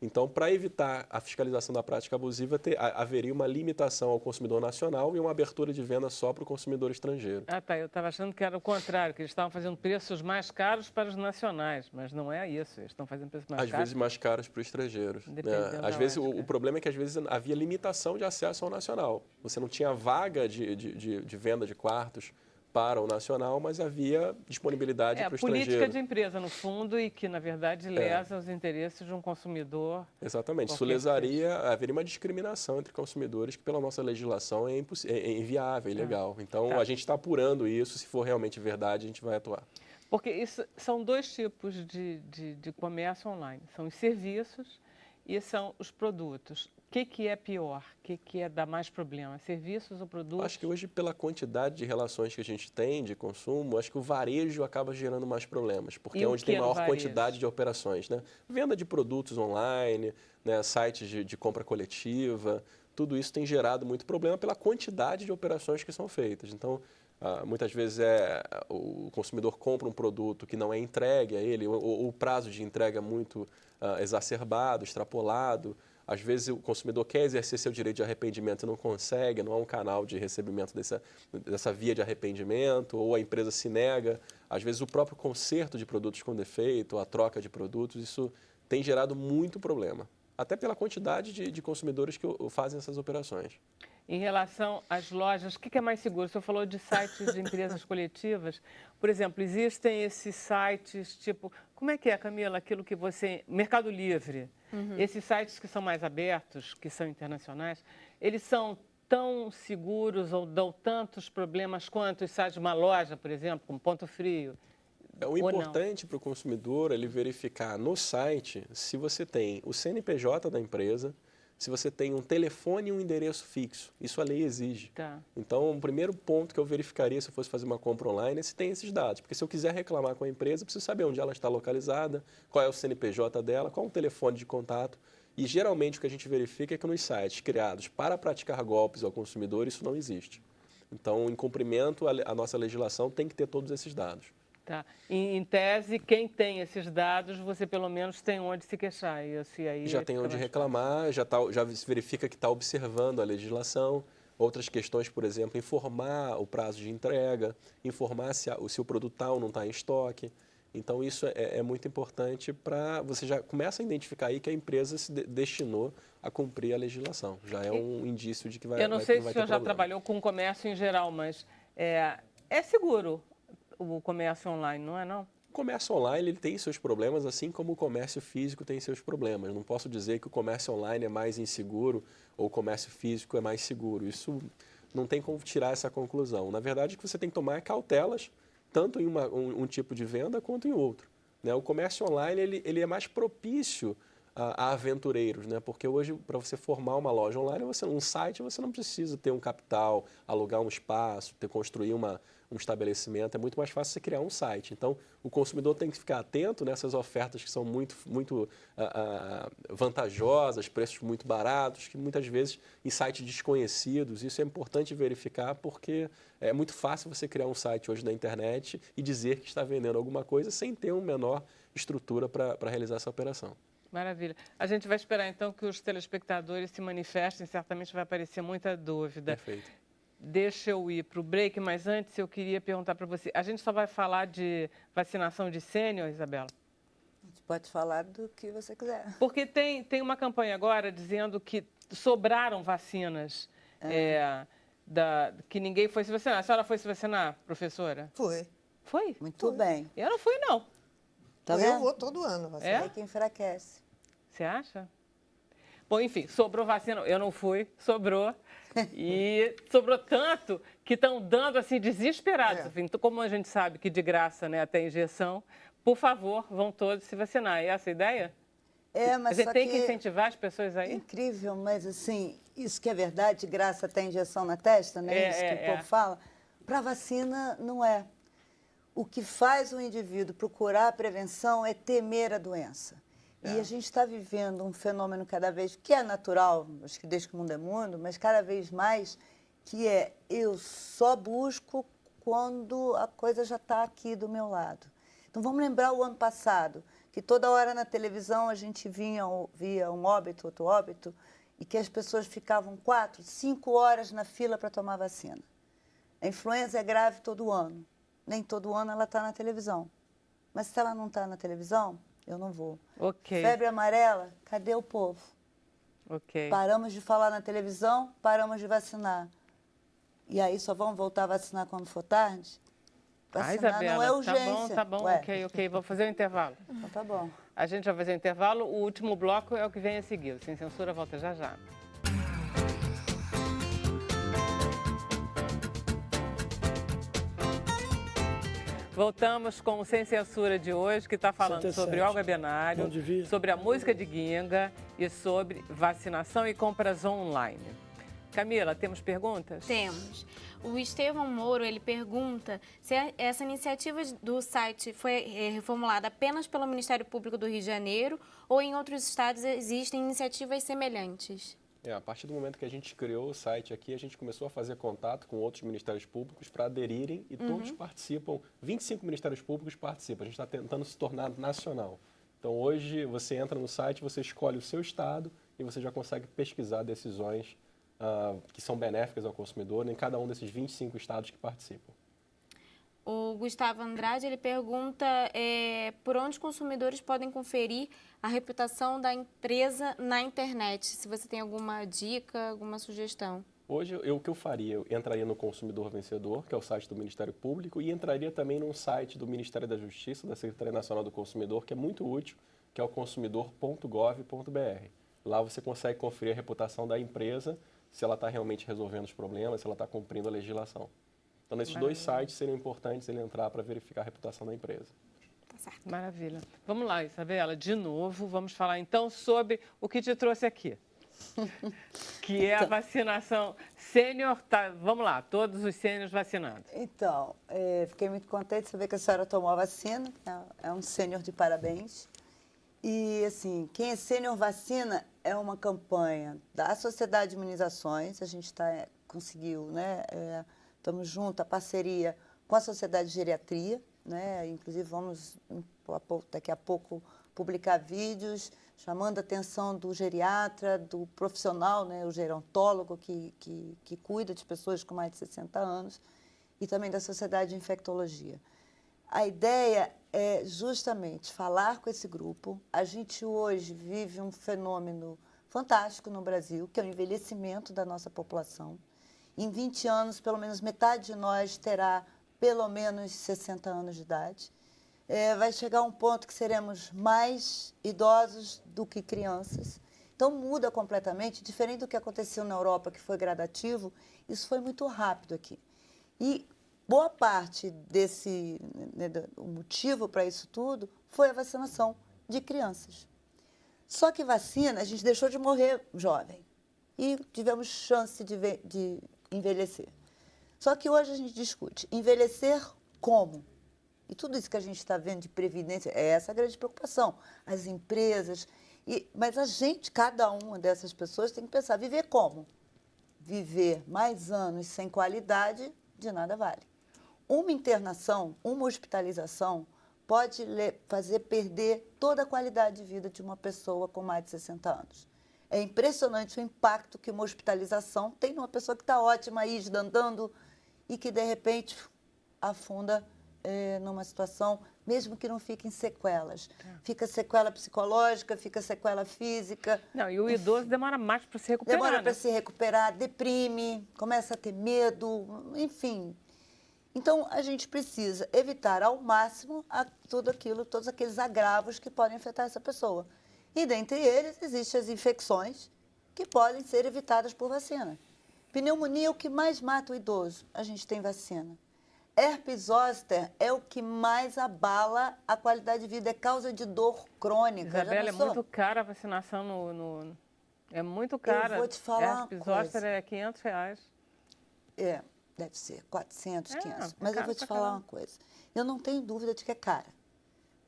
Então, para evitar a fiscalização da prática abusiva, haveria uma limitação ao consumidor nacional e uma abertura de venda só para o consumidor estrangeiro.
Eu estava achando que era o contrário, que eles estavam fazendo preços mais caros para os nacionais, mas não é isso, eles estão fazendo preços mais caros.
Às vezes mais caros para os estrangeiros. Né? Às vezes, o problema é que às vezes havia limitação de acesso ao nacional. Você não tinha vaga de venda de quartos para o nacional, mas havia disponibilidade para o estrangeiro.
Política de empresa, no fundo, e que, na verdade, lesa os interesses de um consumidor.
Exatamente. Isso haveria uma discriminação entre consumidores que, pela nossa legislação, é inviável, ilegal. Então, a gente está apurando isso. Se for realmente verdade, a gente vai atuar.
Porque isso, são dois tipos de comércio online. São os serviços e são os produtos. O que é pior? O que dá mais problema? Serviços ou produtos?
Acho que hoje, pela quantidade de relações que a gente tem de consumo, acho que o varejo acaba gerando mais problemas, porque é onde tem maior quantidade de operações, né? Venda de produtos online, né? Sites de compra coletiva, tudo isso tem gerado muito problema pela quantidade de operações que são feitas. Então, muitas vezes o consumidor compra um produto que não é entregue a ele, ou o prazo de entrega é muito exacerbado, extrapolado. Às vezes o consumidor quer exercer seu direito de arrependimento e não consegue, não há um canal de recebimento dessa via de arrependimento, ou a empresa se nega. Às vezes o próprio conserto de produtos com defeito, ou a troca de produtos, isso tem gerado muito problema, até pela quantidade de consumidores que fazem essas operações.
Em relação às lojas, o que é mais seguro? O senhor falou de sites de empresas coletivas. Por exemplo, existem esses sites tipo... Como é que é, Camila, aquilo que você... Mercado Livre. Esses sites que são mais abertos, que são internacionais, eles são tão seguros ou dão tantos problemas quanto os sites de uma loja, por exemplo, como Ponto Frio?
O importante para o consumidor é ele verificar no site se você tem o CNPJ da empresa, se você tem um telefone e um endereço fixo. Isso a lei exige. Então, o primeiro ponto que eu verificaria se eu fosse fazer uma compra online é se tem esses dados. Porque se eu quiser reclamar com a empresa, eu preciso saber onde ela está localizada, qual é o CNPJ dela, qual é o telefone de contato. E, geralmente, o que a gente verifica é que nos sites criados para praticar golpes ao consumidor, isso não existe. Então, em cumprimento à nossa legislação, tem que ter todos esses dados.
Em tese, quem tem esses dados, você pelo menos tem onde se queixar.
Já tem onde reclamar, já se verifica que está observando a legislação. Outras questões, por exemplo, informar o prazo de entrega, informar se o produto tal não está em estoque. Então, isso é muito importante para você já começa a identificar aí que a empresa se destinou a cumprir a legislação. Já é um indício de que vai ter problema.
Eu não sei se o senhor já trabalhou com comércio em geral, mas é seguro o comércio online, não é não?
O comércio online ele tem seus problemas, assim como o comércio físico tem seus problemas. Não posso dizer que o comércio online é mais inseguro ou o comércio físico é mais seguro. Isso não tem como tirar essa conclusão. Na verdade, o que você tem que tomar é cautelas, tanto em um tipo de venda quanto em outro. Né? O comércio online ele é mais propício a aventureiros, né? Porque hoje, para você formar uma loja online, um site, você não precisa ter um capital, alugar um espaço, construir um estabelecimento. É muito mais fácil você criar um site. Então, o consumidor tem que ficar atento nessas ofertas que são muito vantajosas, preços muito baratos, que muitas vezes em sites desconhecidos. Isso é importante verificar porque é muito fácil você criar um site hoje na internet e dizer que está vendendo alguma coisa sem ter uma menor estrutura para realizar essa operação.
Maravilha. A gente vai esperar, então, que os telespectadores se manifestem. Certamente vai aparecer muita dúvida.
Perfeito.
Deixa eu ir para o break, mas antes eu queria perguntar para você. A gente só vai falar de vacinação de sênior, Isabela?
A gente pode falar do que você quiser.
Porque tem uma campanha agora dizendo que sobraram vacinas, que ninguém foi se vacinar. A senhora foi se vacinar, professora?
Foi.
Foi?
Muito bem.
Eu não fui, não.
Tá
Eu
vendo?
vou todo ano vacinar.
É que enfraquece.
Você acha? Bom, enfim, sobrou vacina. Eu não fui, sobrou. E sobrou tanto que estão dando assim desesperados. Enfim, como a gente sabe que de graça, né, até injeção, por favor, vão todos se vacinar. É essa a ideia?
Mas
você tem que incentivar as pessoas aí?
Incrível, mas assim, isso que é verdade, de graça até injeção na testa, né? Isso que o povo fala. Para vacina, não é. O que faz o indivíduo procurar a prevenção é temer a doença. E a gente está vivendo um fenômeno cada vez, que é natural, acho que desde que o mundo é mundo, mas cada vez mais, que é eu só busco quando a coisa já está aqui do meu lado. Então vamos lembrar o ano passado, que toda hora na televisão a gente via um óbito, outro óbito, e que as pessoas ficavam 4, 5 horas na fila para tomar vacina. A influenza é grave todo ano. Nem todo ano ela está na televisão. Mas se ela não está na televisão, eu não vou. Febre amarela, cadê o povo? Paramos de falar na televisão, paramos de vacinar. E aí só vão voltar a vacinar quando for tarde? Vacinar
Isabela,
não é urgência.
Tá bom,
Ué.
ok, vou fazer o intervalo.
Então tá bom.
A gente vai fazer o intervalo, o último bloco é o que vem a seguir. O Sem Censura volta já já. Voltamos com o Sem Censura de hoje, que está falando
77.
sobre Olga Benário, sobre a música de Ginga e sobre vacinação e compras online. Camila, temos perguntas?
Temos. O Estevão Moro, ele pergunta se essa iniciativa do site foi reformulada apenas pelo Ministério Público do Rio de Janeiro ou em outros estados existem iniciativas semelhantes.
A partir do momento que a gente criou o site aqui, a gente começou a fazer contato com outros ministérios públicos para aderirem e todos participam. 25 ministérios públicos participam. A gente está tentando se tornar nacional. Então, hoje, você entra no site, você escolhe o seu estado e você já consegue pesquisar decisões que são benéficas ao consumidor em cada um desses 25 estados que participam.
O Gustavo Andrade, ele pergunta por onde os consumidores podem conferir a reputação da empresa na internet. Se você tem alguma dica, alguma sugestão.
Hoje, o que eu faria? Eu entraria no Consumidor Vencedor, que é o site do Ministério Público, e entraria também num site do Ministério da Justiça, da Secretaria Nacional do Consumidor, que é muito útil, que é o consumidor.gov.br. Lá você consegue conferir a reputação da empresa, se ela está realmente resolvendo os problemas, se ela está cumprindo a legislação. Então, nesses dois sites seriam importantes ele entrar para verificar a reputação da empresa.
Tá certo.
Maravilha. Vamos lá, Isabela, de novo, vamos falar então sobre o que te trouxe aqui. Que é a vacinação sênior. Vamos lá, todos os sêniores vacinados.
Então, fiquei muito contente de saber que a senhora tomou a vacina. É um sênior de parabéns. E, assim, quem é sênior vacina é uma campanha da Sociedade de Imunizações. A gente conseguiu, né? Estamos juntos, a parceria com a Sociedade de Geriatria, né? Inclusive, vamos, daqui a pouco, publicar vídeos chamando a atenção do geriatra, do profissional, né? O gerontólogo que cuida de pessoas com mais de 60 anos, e também da Sociedade de Infectologia. A ideia é justamente falar com esse grupo. A gente hoje vive um fenômeno fantástico no Brasil, que é o envelhecimento da nossa população. Em 20 anos, pelo menos metade de nós terá pelo menos 60 anos de idade. Vai chegar um ponto que seremos mais idosos do que crianças. Então, muda completamente, diferente do que aconteceu na Europa, que foi gradativo, isso foi muito rápido aqui. E boa parte desse, né, o motivo para isso tudo foi a vacinação de crianças. Só que vacina, a gente deixou de morrer jovem e tivemos chance de envelhecer. Só que hoje a gente discute envelhecer como? E tudo isso que a gente está vendo de previdência, é essa a grande preocupação. As empresas, mas a gente, cada uma dessas pessoas tem que pensar, viver como? Viver mais anos sem qualidade, de nada vale. Uma internação, uma hospitalização, pode fazer perder toda a qualidade de vida de uma pessoa com mais de 60 anos. É impressionante o impacto que uma hospitalização tem numa pessoa que está ótima aí, andando, e que, de repente, afunda numa situação, mesmo que não fiquem sequelas. Fica sequela psicológica, fica sequela física.
Não, e o idoso demora mais para se recuperar.
Demora para se recuperar, deprime, começa a ter medo, enfim. Então, a gente precisa evitar ao máximo todos aqueles agravos que podem afetar essa pessoa. E, dentre eles, existem as infecções que podem ser evitadas por vacina. Pneumonia é o que mais mata o idoso. A gente tem vacina. Herpes zoster é o que mais abala a qualidade de vida, é causa de dor crônica.
Isabela, é muito cara a vacinação É muito cara.
Eu vou te falar
Herpes
uma coisa.
zoster é R$500.
Deve ser 400, 500.
É
Mas eu
caro
vou te
pra
falar
caramba.
uma coisa. Eu não tenho dúvida de que é cara.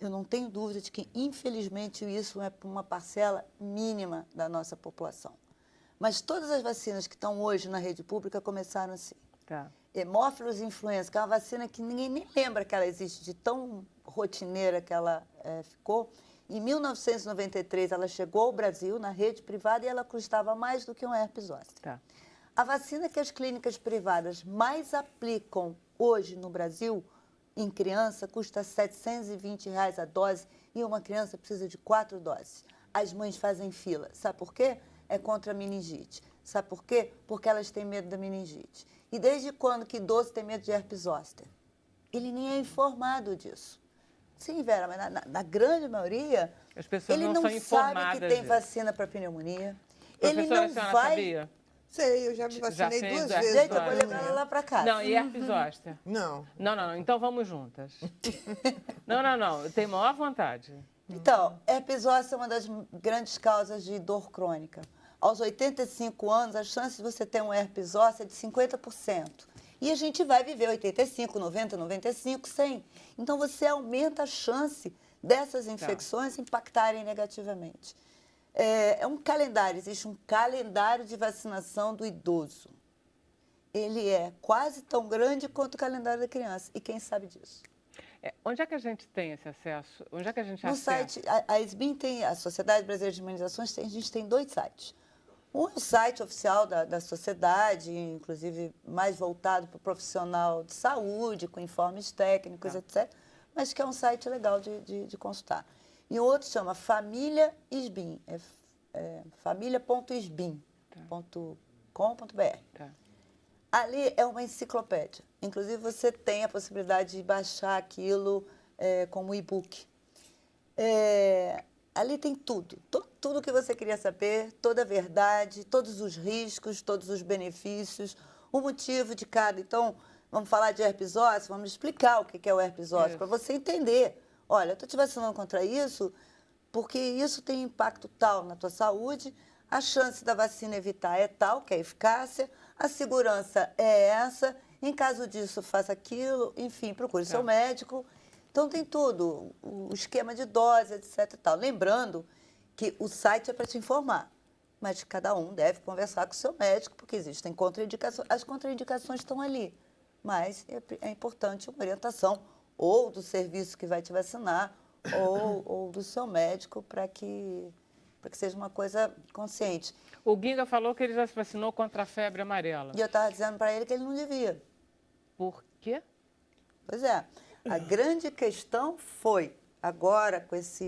Eu não tenho dúvida de que, infelizmente, isso é para uma parcela mínima da nossa população. Mas todas as vacinas que estão hoje na rede pública começaram assim.
Tá.
Hemófilos influenza, que é uma vacina que ninguém nem lembra que ela existe, de tão rotineira que ela ficou. Em 1993, ela chegou ao Brasil, na rede privada, e ela custava mais do que um herpes zoster.
Tá.
A vacina que as clínicas privadas mais aplicam hoje no Brasil, em criança, custa R$ 720 a dose, e uma criança precisa de 4 doses. As mães fazem fila. Sabe por quê? É contra a meningite. Sabe por quê? Porque elas têm medo da meningite. E desde quando que idoso tem medo de herpes zoster? Ele nem é informado disso. Sim, Vera, mas na grande maioria,
as pessoas
ele
não
não
são
sabe
informadas
que tem
disso.
vacina para pneumonia.
Professora,
Ele não
a senhora
vai...
sabia?
Sei, eu já me
Já
vacinei
fez
2
a-
vezes.
Gente, eu
pra
vou levar
pneumonia.
ela lá para casa.
Não, e herpes zoster?
Não.
Não. Então vamos juntas. Não. Eu tenho maior vontade.
Então, herpes zoster é uma das grandes causas de dor crônica. Aos 85 anos, a chance de você ter um herpes zoster é de 50%. E a gente vai viver 85, 90, 95, 100. Então, você aumenta a chance dessas infecções impactarem negativamente. É um calendário, existe um calendário de vacinação do idoso. Ele é quase tão grande quanto o calendário da criança. E quem sabe disso?
Onde é que a gente tem esse acesso? Onde é que a gente
No
acessa?
site, a SBIM tem, a Sociedade Brasileira de Imunizações, a gente tem 2 sites. Um é o site oficial da sociedade, inclusive mais voltado para o profissional de saúde, com informes técnicos, etc., mas que é um site legal de consultar. E o outro chama Família SBIM, família.sbim.com.br.
Tá.
Ali é uma enciclopédia. Inclusive, você tem a possibilidade de baixar aquilo como e-book. Ali tem tudo o que você queria saber, toda a verdade, todos os riscos, todos os benefícios, o motivo de cada. Então, vamos falar de herpes zoster, vamos explicar o que é o herpes zoster, para você entender. Olha, eu estou te vacinando contra isso porque isso tem impacto tal na tua saúde, a chance da vacina evitar é tal, que é a eficácia, a segurança é essa, em caso disso, faça aquilo, enfim, procure seu médico. Então, tem tudo, o esquema de dose, etc. e tal. Lembrando que o site é para te informar, mas cada um deve conversar com o seu médico, porque existem contraindicações. As contraindicações estão ali, mas é importante uma orientação ou do serviço que vai te vacinar ou do seu médico para que seja uma coisa consciente.
O Ginga falou que ele já se vacinou contra a febre amarela.
E eu estava dizendo para ele que ele não devia.
Por quê?
Pois é. A grande questão foi, agora, com essa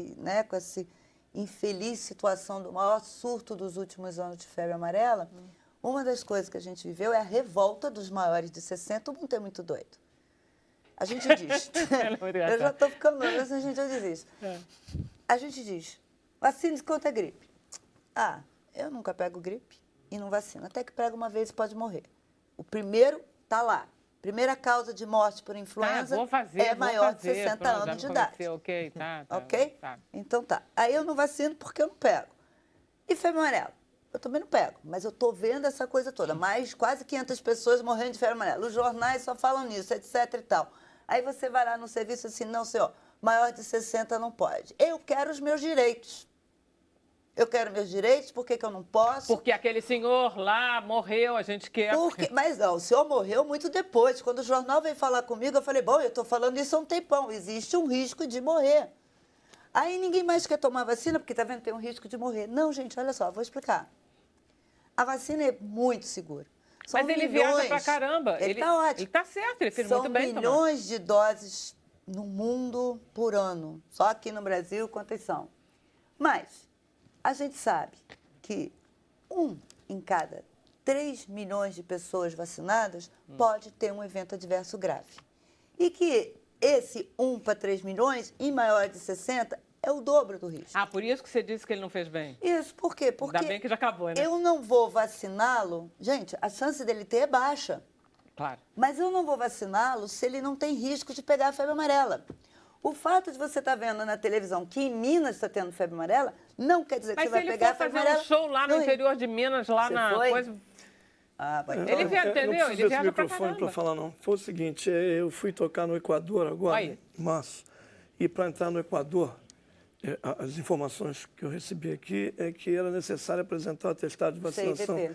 infeliz situação do maior surto dos últimos anos de febre amarela, uma das coisas que a gente viveu é a revolta dos maiores de 60. O mundo é muito doido. A gente diz. Eu já estou ficando doida, mas a gente já diz isso. A gente diz, vacine contra a gripe. Ah, eu nunca pego gripe e não vacino. Até que pego uma vez e pode morrer. O primeiro está lá. Primeira causa de morte por influenza é maior de 60 anos de idade.
Ok,
ok?
Tá.
Então tá. Aí eu não vacino porque eu não pego. E febre amarela? Eu também não pego, mas eu estou vendo essa coisa toda. Mais quase 500 pessoas morrendo de febre amarela. Os jornais só falam nisso, etc e tal. Aí você vai lá no serviço assim, não, senhor, maior de 60 não pode. Eu quero os meus direitos. Eu quero meus direitos, por que eu não posso?
Porque aquele senhor lá morreu, a gente quer...
Mas não, o senhor morreu muito depois. Quando o jornal veio falar comigo, eu falei, bom, eu estou falando isso há um tempão, existe um risco de morrer. Aí ninguém mais quer tomar vacina, porque está vendo, tem um risco de morrer. Não, gente, olha só, vou explicar. A vacina é muito segura. São
Mas ele viaja pra caramba.
Ele está ótimo.
Ele está certo, ele fez muito bem.
São milhões de doses no mundo por ano. Só aqui no Brasil, quantas são? Mas a gente sabe que 1 em cada 3 milhões de pessoas vacinadas pode ter um evento adverso grave. E que esse 1 para 3 milhões, em maior de 60, é o dobro do risco.
Ah, por isso que você disse que ele não fez bem?
Isso, por quê? Porque
ainda bem que já acabou, né?
Eu não vou vaciná-lo. Gente, a chance dele ter é baixa.
Claro.
Mas eu não vou vaciná-lo se ele não tem risco de pegar a febre amarela. O fato de você estar vendo na televisão que em Minas está tendo febre amarela, não quer dizer que você vai pegar a febre amarela.
Mas se ele for fazer um show lá no interior de Minas, lá na coisa...
Ah, vai
ele viaja, entendeu?
Não
Ele viaja pra
microfone
caramba.
para falar, não. Foi o seguinte, eu fui tocar no Equador agora, em março. E para entrar no Equador, as informações que eu recebi aqui é que era necessário apresentar o atestado de vacinação.
CIVP.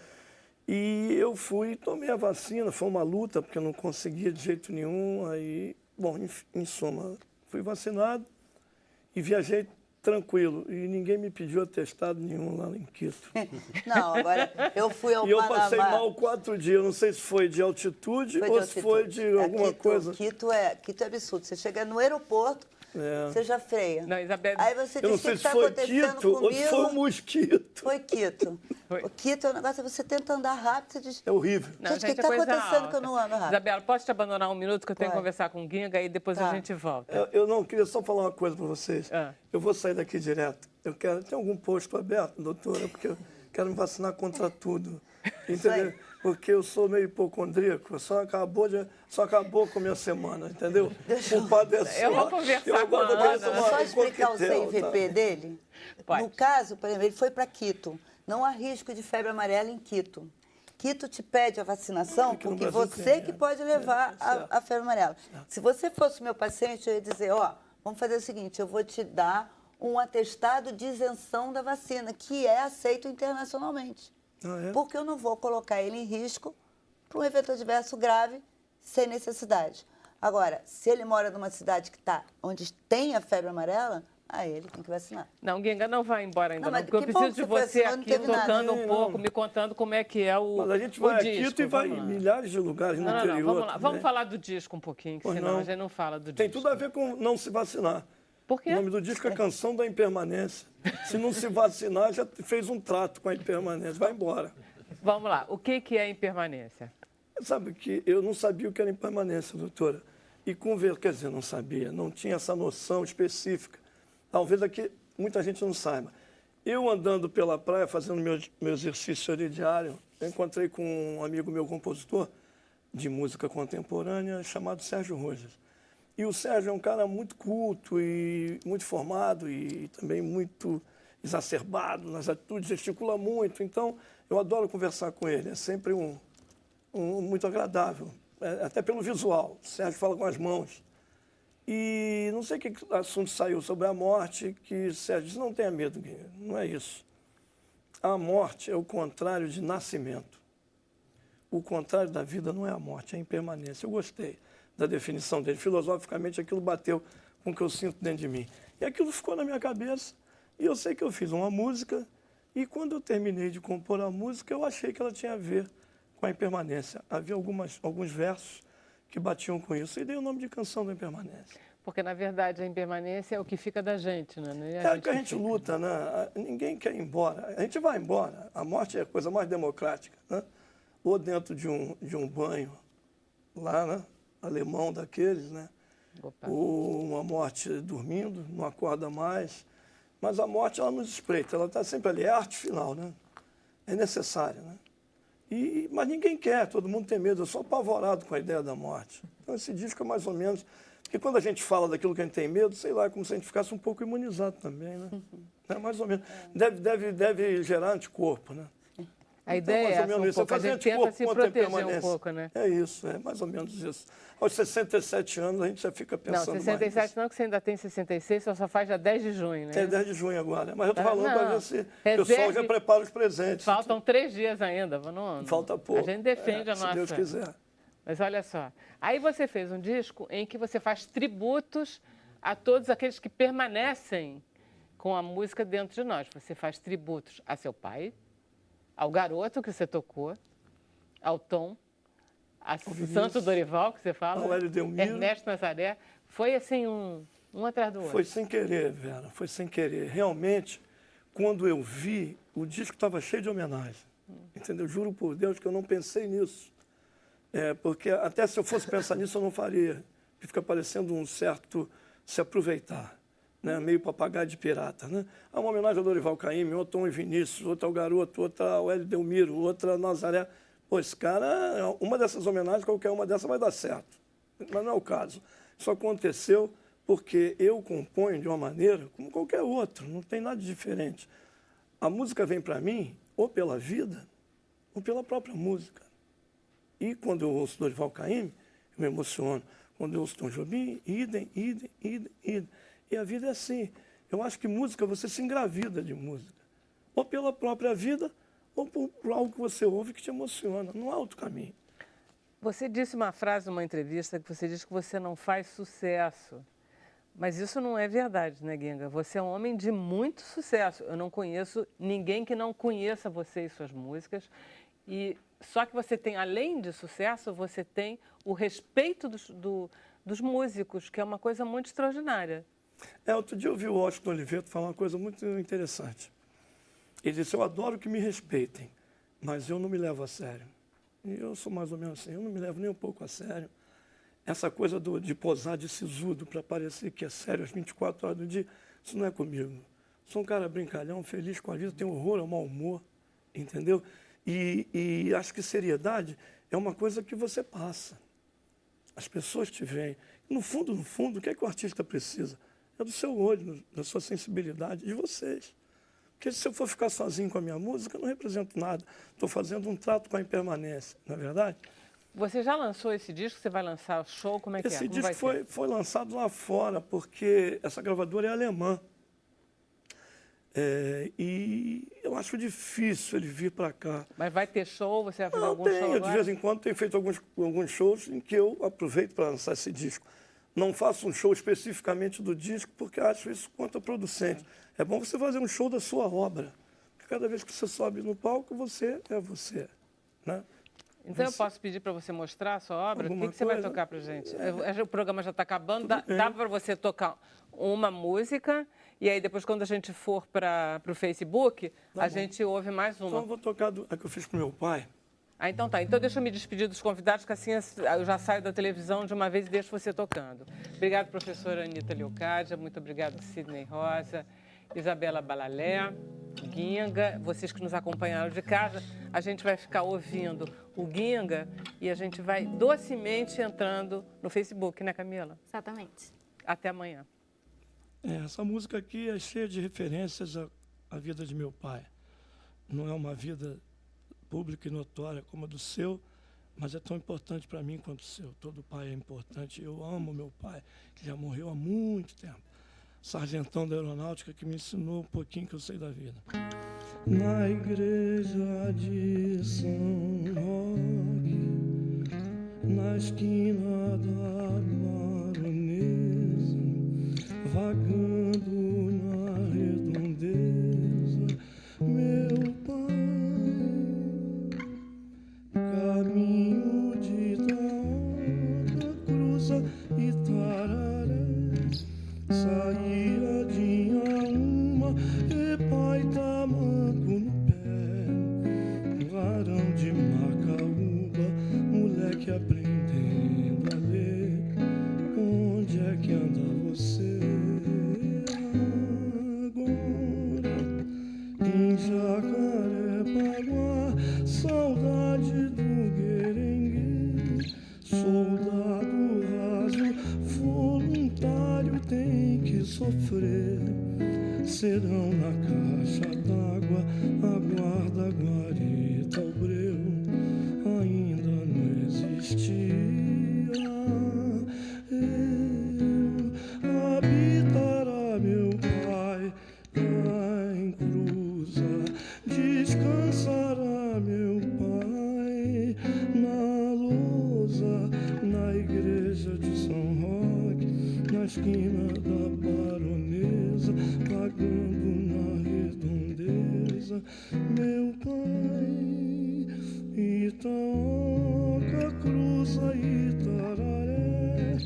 E eu fui e tomei a vacina, foi uma luta, porque eu não conseguia de jeito nenhum. Aí, bom, em suma, fui vacinado e viajei tranquilo. E ninguém me pediu atestado nenhum lá em Quito.
Não, agora eu fui ao
E eu
Panamá.
passei mal 4 dias. Eu não sei se foi de altitude ou se foi de alguma coisa.
Quito é absurdo. Você chega no aeroporto, você já freia.
Não, Isabel,
Aí você
Eu não
diz
sei
que
se
está
foi
acontecendo
Quito
comigo.
ou se foi um mosquito.
Foi Quito.
Foi.
O Quito é um negócio, você tenta andar rápido, você diz...
É horrível.
Não,
Gente, o que
é
está
coisa
acontecendo
alta.
que eu não ando rápido?
Isabela, posso te abandonar um minuto que eu tenho que
Pode.
conversar com o Guinga e depois a
Tá.
gente volta.
Eu não queria só falar uma coisa para vocês.
Ah.
Eu vou sair daqui direto. Tem algum posto aberto, doutora? Porque eu quero me vacinar contra tudo. Entendeu? Porque eu sou meio hipocondríaco. Só acabou com a minha semana, entendeu? O culpado é só.
Eu vou conversar
Eu agora
com a
vou
Ana.
tomar
Só
um
explicar o
coquetel,
CIVP
tá?
dele?
Pode.
No caso, por exemplo, ele foi para Quito. Não há risco de febre amarela em Quito. Quito te pede a vacinação
Aqui no
porque
Brasil
você
tem,
que pode levar a febre amarela. Se você fosse meu paciente, eu ia dizer, vamos fazer o seguinte, eu vou te dar um atestado de isenção da vacina, que é aceito internacionalmente.
Ah, é?
Porque eu não vou colocar ele em risco para um evento adverso grave sem necessidade. Agora, se ele mora numa cidade onde tem a febre amarela, aí ele tem que vacinar.
Não, Guinga, não vai embora ainda
Não,
não,
mas
porque eu
que bom
preciso de
que você
você
vacinou, não
aqui
teve nada.
tocando um
Sim,
pouco,
não.
me contando como é que é o
Mas a gente
o
vai a
disco.
Quito e vai
Vamos
em
lá.
milhares de lugares no
Não,
interior.
vamos lá.
também.
Vamos falar do disco um pouquinho, que
Pois
senão
não.
a gente não fala do disco.
Tem tudo a ver com não se vacinar.
Por quê?
O nome do disco é Canção da Impermanência. Se não se vacinar, já fez um trato com a impermanência. Vai embora.
Vamos lá. O que é impermanência?
Sabe que eu não sabia o que era impermanência, doutora. E quer dizer, não sabia, não tinha essa noção específica. Talvez aqui muita gente não saiba. Eu andando pela praia, fazendo meu exercício ali diário, eu encontrei com um amigo meu, compositor de música contemporânea, chamado Sérgio Rojas. E o Sérgio é um cara muito culto e muito formado e também muito exacerbado nas atitudes, gesticula muito. Então, eu adoro conversar com ele, é sempre muito agradável, até pelo visual. O Sérgio fala com as mãos. E não sei que assunto saiu sobre a morte, que o Sérgio disse, não tenha medo, Guilherme, não é isso. A morte é o contrário de nascimento. O contrário da vida não é a morte, é a impermanência. Eu gostei da definição dele. Filosoficamente, aquilo bateu com o que eu sinto dentro de mim. E aquilo ficou na minha cabeça. E eu sei que eu fiz uma música, e quando eu terminei de compor a música, eu achei que ela tinha a ver com a impermanência. Havia alguns versos que batiam com isso. E dei o nome de Canção da Impermanência.
Porque, na verdade, a impermanência é o que fica da gente, né? Não
É o que a gente luta, né? Ninguém quer ir embora. A gente vai embora. A morte é a coisa mais democrática, né? Ou dentro de um banho, lá, né? Alemão daqueles, né?
Opa.
Ou uma morte dormindo, não acorda mais. Mas a morte, ela nos espreita, ela está sempre ali. É a arte final, né? É necessária, né? Mas ninguém quer, todo mundo tem medo. Eu sou apavorado com a ideia da morte. Então, esse disco é mais ou menos... Porque quando a gente fala daquilo que a gente tem medo, sei lá, é como se a gente ficasse um pouco imunizado também, né? É mais ou menos. Deve gerar anticorpo, né?
A ideia é essa, um pouco. A gente tenta se proteger um pouco, né?
É isso, é mais ou menos isso. Aos 67 anos, a gente já fica pensando
Não, 67
mais
não, que você ainda tem 66, só faz dia 10 de junho, né?
É 10 de junho agora. Mas eu estou falando
Não,
para ver se o
reserve-
pessoal já prepara os presentes.
Faltam 3 dias ainda. Não,
Falta pouco.
A gente defende a nossa...
Se Deus quiser.
Mas olha só, aí você fez um disco em que você faz tributos a todos aqueles que permanecem com a música dentro de nós. Você faz tributos a seu pai, ao garoto que você tocou, ao Tom, a Santo Dorival, que você fala,
ao Hélio Delmiro.
Ernesto Nazaré. Foi assim, um atrás do outro.
Foi sem querer, Vera, foi sem querer. Realmente, quando eu vi, o disco estava cheio de homenagem. Entendeu? Juro por Deus que eu não pensei nisso. Porque até se eu fosse pensar nisso, eu não faria. Fica parecendo um certo se aproveitar, né? Meio papagaio de pirata. Né? Há uma homenagem ao Dorival Caymmi, outra ao Vinícius, outra ao Garoto, outra ao Hélio Delmiro, outra a Nazaré. Pô, esse cara, uma dessas homenagens, qualquer uma dessas vai dar certo. Mas não é o caso. Isso aconteceu porque eu componho de uma maneira como qualquer outro, não tem nada de diferente. A música vem para mim ou pela vida ou pela própria música. E quando eu ouço Dorival Caymmi, eu me emociono. Quando eu ouço Tom Jobim, idem. E a vida é assim. Eu acho que música, você se engravida de música. Ou pela própria vida, ou por algo que você ouve que te emociona. Não há outro caminho.
Você disse uma frase numa entrevista que você disse que você não faz sucesso. Mas isso não é verdade, né, Ginga? Você é um homem de muito sucesso. Eu não conheço ninguém que não conheça você e suas músicas. E só que você tem, além de sucesso, você tem o respeito dos músicos, que é uma coisa muito extraordinária.
Outro dia eu vi o Washington Oliveto falar uma coisa muito interessante. Ele disse, eu adoro que me respeitem, mas eu não me levo a sério. E eu sou mais ou menos assim, eu não me levo nem um pouco a sério. Essa coisa de posar de sisudo para parecer que é sério às 24 horas do dia, isso não é comigo. Sou um cara brincalhão, feliz com a vida, tenho horror ao mau humor, entendeu? E acho que seriedade é uma coisa que você passa. As pessoas te veem. No fundo, o que é que o artista precisa? É do seu olho, da sua sensibilidade, de vocês. Porque se eu for ficar sozinho com a minha música, eu não represento nada. Estou fazendo um trato com a impermanência, não é verdade?
Você já lançou esse disco? Você vai lançar o show? Como é que é?
Esse disco foi lançado lá fora, porque essa gravadora é alemã. E eu acho difícil ele vir para cá.
Mas vai ter show? Você vai fazer algum show agora?
De vez em quando tenho feito alguns shows em que eu aproveito para lançar esse disco. Não faço um show especificamente do disco, porque acho isso contraproducente. É bom você fazer um show da sua obra. Porque cada vez que você sobe no palco, você é você, né?
Então eu posso pedir para você mostrar a sua obra? O que você vai tocar para a gente? O programa já está acabando. Dá para você tocar uma música e aí depois, quando a gente for para o Facebook, a gente ouve mais uma.
Então eu vou tocar a que eu fiz para o meu pai.
Então tá. Então deixa eu me despedir dos convidados, que assim eu já saio da televisão de uma vez e deixo você tocando. Obrigada, professora Anitta Leocádia. Muito obrigada, Sidney Rosa, Isabela Balalé, Ginga, vocês que nos acompanharam de casa. A gente vai ficar ouvindo o Ginga e a gente vai docemente entrando no Facebook, né, Camila?
Exatamente.
Até amanhã.
Essa música aqui é cheia de referências à vida de meu pai. Não é uma vida pública e notória como a do seu, mas é tão importante para mim quanto o seu. Todo pai é importante. Eu amo meu pai, que já morreu há muito tempo. Sargentão da aeronáutica, que me ensinou um pouquinho que eu sei da vida. Na igreja de São Roque, na esquina da Baronesa, vagando na redondeza, meu pai, caminho de Itaca, cruza Itararé, saía de uma e pai tamanco no pé, varão de Macaúba, moleque aprendendo a ler. Onde é que anda você agora? Em Jacarepaguá, saudade do Guerengue, soldado raso, voluntário tem que sofrer. Serão na caixa d'água, aguarda a guarita, o breu ainda não existia. Eu habitará meu pai lá em Cruza, descansará meu pai na lousa, na igreja de São Roque, na esquina da Baronesa, vagando na redondeza, meu pai. Itaca, Cruza, Itararé,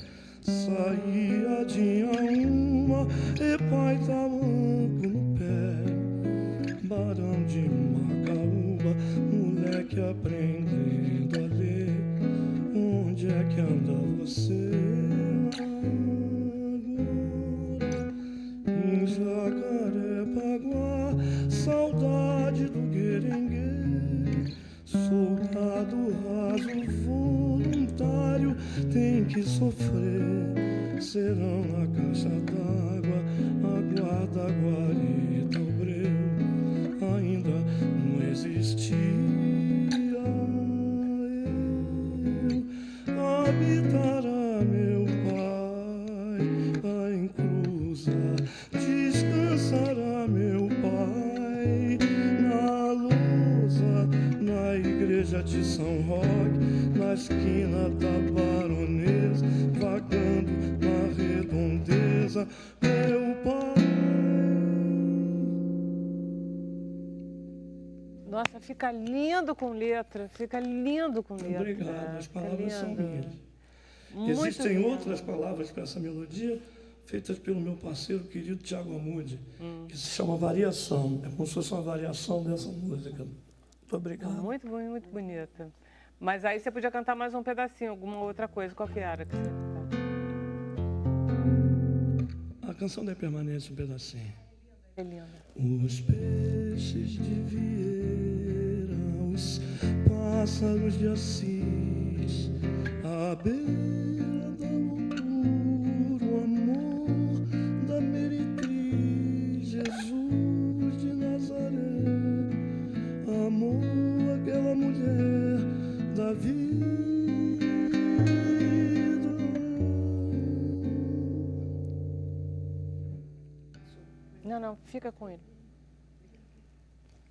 saía de uma e pai tamanco no pé, barão de Macaúba, moleque aprendendo a ler. Onde é que anda você agora? Em Jacarepaguá, saudade do Guerengue, soldado raso, voluntário tem que sofrer. Serão na caixa d'água, aguarda a guarita, o breu ainda não existia. Eu habitará meu pai lá em Cruza, descansará meu pai na lousa, na igreja de São Roque, na esquina da Baronesa, vagando na redondeza. tristeza, meu pai.
Nossa, fica lindo com letra, fica lindo com letra.
Obrigado, as palavras são minhas.
Muito
Existem
lindo.
outras palavras para essa melodia, feitas pelo meu parceiro querido Tiago Amude, que se chama Variação. É como se fosse uma variação dessa música. Muito obrigado.
Muito bom, muito bonita. Mas aí você podia cantar mais um pedacinho, alguma outra coisa. Qual que era que você ia cantar?
A canção da Permanência, um pedacinho.
É linda.
Os peixes de Vieira, os pássaros de Assis, a beira da loucura, o amor da meretriz, Jesus de Nazaré, amou aquela mulher da vida.
Não, fica com ele.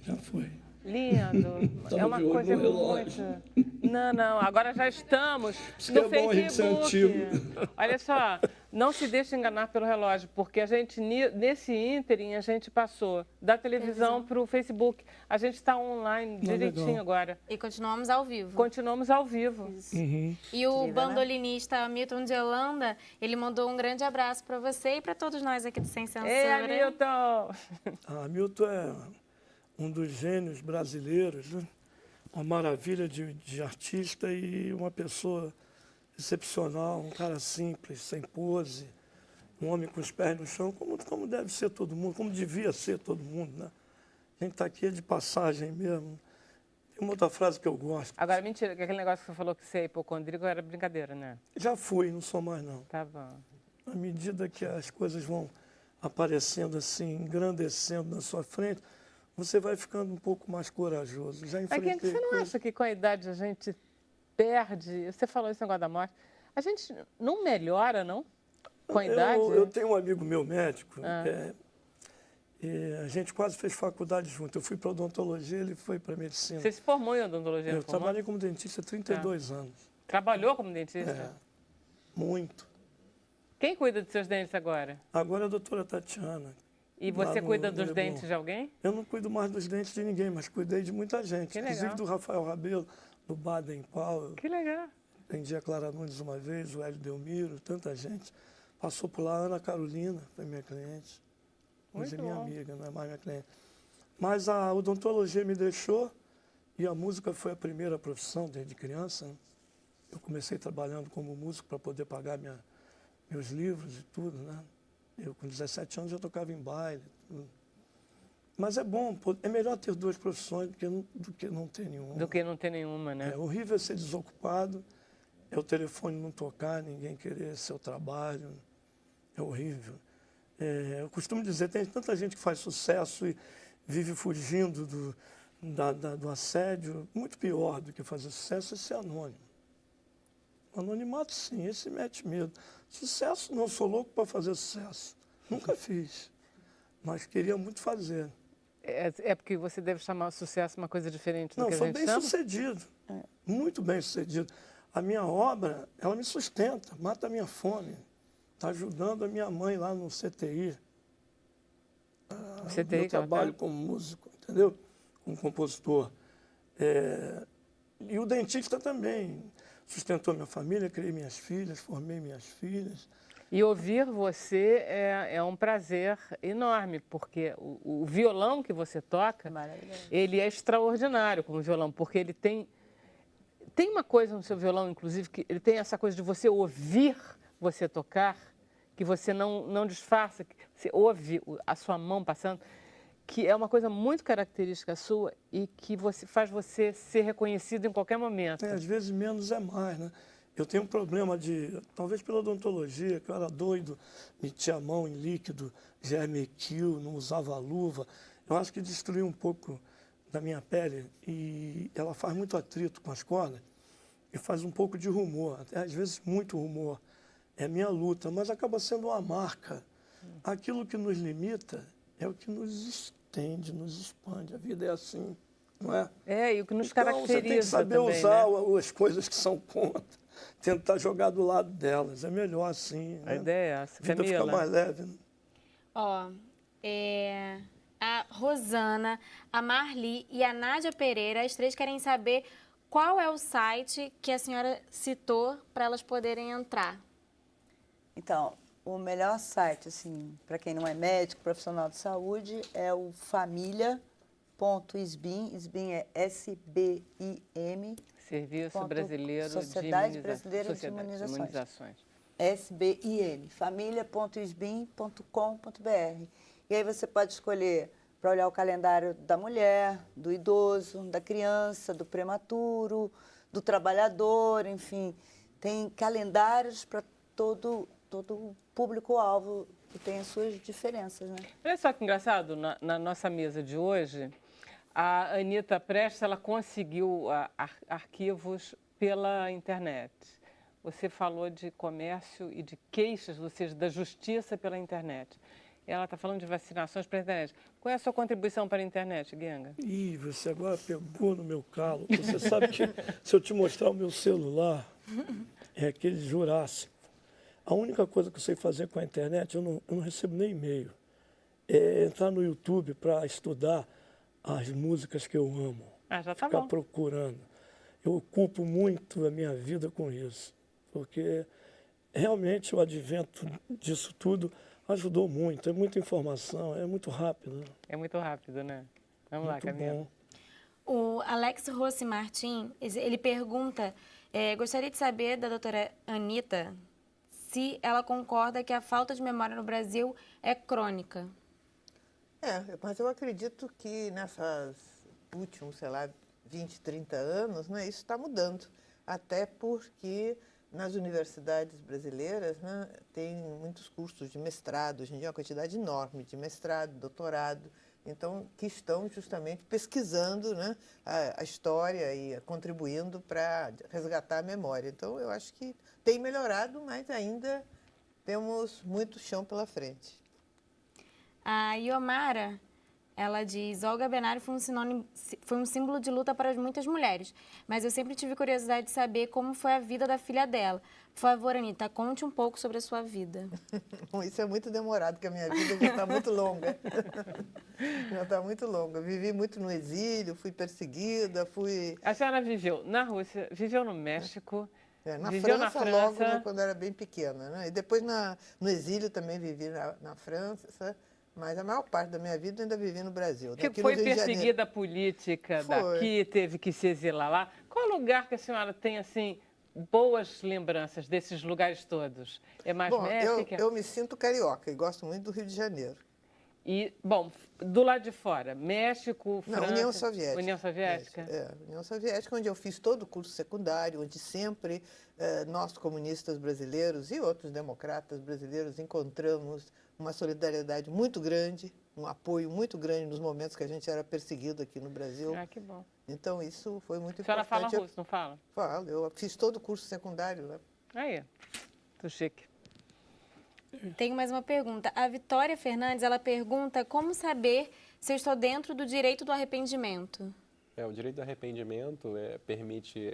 Já foi.
Lindo. É uma
de olho
coisa
no relógio.
muito... Não, agora já estamos
Isso
no
que é bom a gente ser
Facebook.
antigo.
Olha só, não se deixe enganar pelo relógio, porque a gente, nesse ínterim, a gente passou da televisão para o Facebook. A gente está online direitinho
legal.
agora.
E continuamos ao vivo.
Continuamos ao vivo.
E o
Incrível, né?
bandolinista Milton de Holanda, ele mandou um grande abraço para você e para todos nós aqui do Sem Censura.
Ei, Hamilton!
Hamilton é um dos gênios brasileiros, né? Uma maravilha de artista e uma pessoa excepcional, um cara simples, sem pose, um homem com os pés no chão, como deve ser todo mundo, como devia ser todo mundo, né? A gente está aqui de passagem mesmo. Tem uma outra frase que eu gosto.
Agora, mentira, que aquele negócio que você falou que você é hipocondríaco era brincadeira, né?
Já fui, não sou mais não.
Tá bom.
À medida que as coisas vão aparecendo assim, engrandecendo na sua frente, você vai ficando um pouco mais corajoso. Já
Mas
enfrentei
você não
coisas...
acha que com a idade a gente perde? Você falou esse negócio da morte. A gente não melhora, não? Com a idade?
Eu tenho um amigo meu médico,
Ah.
e a gente quase fez faculdade junto. Eu fui para odontologia, ele foi para medicina.
Você se formou em odontologia?
Eu
não formou?
trabalhei como dentista há 32 anos.
Trabalhou como dentista?
É, muito.
Quem cuida dos seus dentes agora?
Agora a doutora Tatiana.
E você
lá no
cuida dos
Leblon.
dentes de alguém?
Eu não cuido mais dos dentes de ninguém, mas cuidei de muita gente.
Que
Inclusive
legal.
do Rafael Rabelo, do Baden Powell.
Que legal.
Atendi a Clara Nunes uma vez, o Hélio Delmiro, tanta gente. Passou por lá a Ana Carolina, foi minha cliente. Hoje é
Muito
minha
bom.
amiga, não é mais minha cliente. Mas a odontologia me deixou e a música foi a primeira profissão desde criança, né? Eu comecei trabalhando como músico para poder pagar meus livros e tudo, né? Eu com 17 anos já tocava em baile. Tudo. Mas é bom, é melhor ter duas profissões do que não ter nenhuma.
Do que não ter nenhuma, né?
É horrível ser desocupado, é o telefone não tocar, ninguém querer seu trabalho, é horrível. Eu costumo dizer, tem tanta gente que faz sucesso e vive fugindo do assédio, muito pior do que fazer sucesso é ser anônimo. Anonimato, sim, esse mete medo. Sucesso, não sou louco para fazer sucesso. Nunca fiz, mas queria muito fazer.
É porque você deve chamar o sucesso uma coisa diferente do
Não,
que a
sou
gente
bem
chama?
sucedido, muito bem sucedido. A minha obra, ela me sustenta, mata a minha fome. Está ajudando a minha mãe lá no CTI.
CTI,
Eu trabalho como músico, entendeu? Como compositor. E o dentista também sustentou minha família, criei minhas filhas, formei minhas filhas.
E ouvir você é um prazer enorme, porque o violão que você toca, ele é extraordinário como violão, porque ele tem uma coisa no seu violão, inclusive, que ele tem essa coisa de você ouvir você tocar, que você não disfarça, que você ouve a sua mão passando, que é uma coisa muito característica sua e que faz você ser reconhecido em qualquer momento.
Às vezes menos é mais, né? Eu tenho um problema talvez pela odontologia, que eu era doido, metia a mão em líquido, Germe-Q, não usava luva. Eu acho que destruiu um pouco da minha pele e ela faz muito atrito com as cordas e faz um pouco de rumor, até às vezes muito rumor. É minha luta, mas acaba sendo uma marca. Aquilo que nos limita é o que nos estende, nos expande. A vida é assim, não é?
E o que nos
Então,
caracteriza
você tem que saber
também,
usar
né?
as coisas que são contra tentar jogar do lado delas. É melhor assim.
A ideia é essa.
A vida
Camila.
fica mais leve. Né?
Ó, a Rosana, a Marli e a Nádia Pereira, as três querem saber qual é o site que a senhora citou para elas poderem entrar.
Então, o melhor site, assim, para quem não é médico, profissional de saúde, é o família.sbim, SBIM é SBIM.
Serviço Brasileiro
Sociedade Brasileira de Imunizações. SBIM, família.sbim.com.br. E aí você pode escolher para olhar o calendário da mulher, do idoso, da criança, do prematuro, do trabalhador, enfim. Tem calendários para todo o público-alvo que tem as suas diferenças, né?
Olha só que engraçado, na nossa mesa de hoje, a Anitta Prestes, ela conseguiu arquivos pela internet. Você falou de comércio e de queixas, ou seja, da justiça pela internet. Ela está falando de vacinações pela internet. Qual é a sua contribuição para a internet, Guenga?
Ih, você agora pegou no meu calo. Você sabe que se eu te mostrar o meu celular, é aquele Jurássico. A única coisa que eu sei fazer com a internet, eu não recebo nem e-mail, é entrar no YouTube para estudar as músicas que eu amo.
Ah, já tá
ficar
bom.
procurando. Eu ocupo muito a minha vida com isso, porque realmente o advento disso tudo ajudou muito. É muita informação, é muito rápido. Né?
É muito rápido, né? Vamos
Muito
lá, Camila.
bom.
O Alex Rossi Martim, ele pergunta, gostaria de saber da doutora Anitta se ela concorda que a falta de memória no Brasil é crônica.
Mas eu acredito que nessas últimos, 20, 30 anos, né, isso está mudando. Até porque nas universidades brasileiras, né, tem muitos cursos de mestrado, hoje em dia é uma quantidade enorme de mestrado, doutorado, então que estão justamente pesquisando, né, a história e contribuindo para resgatar a memória. Então eu acho que tem melhorado, mas ainda temos muito chão pela frente.
A Iomara, ela diz, Olga Benário foi um símbolo de luta para muitas mulheres, mas eu sempre tive curiosidade de saber como foi a vida da filha dela. Por favor, Anitta, conte um pouco sobre a sua vida.
Isso é muito demorado, porque a minha vida já está muito longa. Já está muito longa. Vivi muito no exílio, fui perseguida, fui...
A senhora viveu na Rússia, viveu no México,
viveu
na França.
Logo quando era bem pequena. Né? E depois no exílio também vivi na França. Mas a maior parte da minha vida eu ainda vivi no Brasil.
Que foi perseguida política daqui, teve que se exilar lá. Qual lugar que a senhora tem, assim, boas lembranças desses lugares todos? É mais México?
Eu me sinto carioca e gosto muito do Rio de Janeiro.
E, bom, do lado de fora, México, França...
União Soviética.
União Soviética?
União Soviética, onde eu fiz todo o curso secundário, onde sempre nós, comunistas brasileiros e outros democratas brasileiros, encontramos uma solidariedade muito grande, um apoio muito grande nos momentos que a gente era perseguido aqui no Brasil.
Ah, que bom.
Então, isso foi muito importante.
A senhora fala russo, não fala?
Falo, eu fiz todo o curso secundário lá.
Aí, tô chique.
Tenho mais uma pergunta. A Vitória Fernandes, ela pergunta como saber se eu estou dentro do direito do arrependimento.
O direito do arrependimento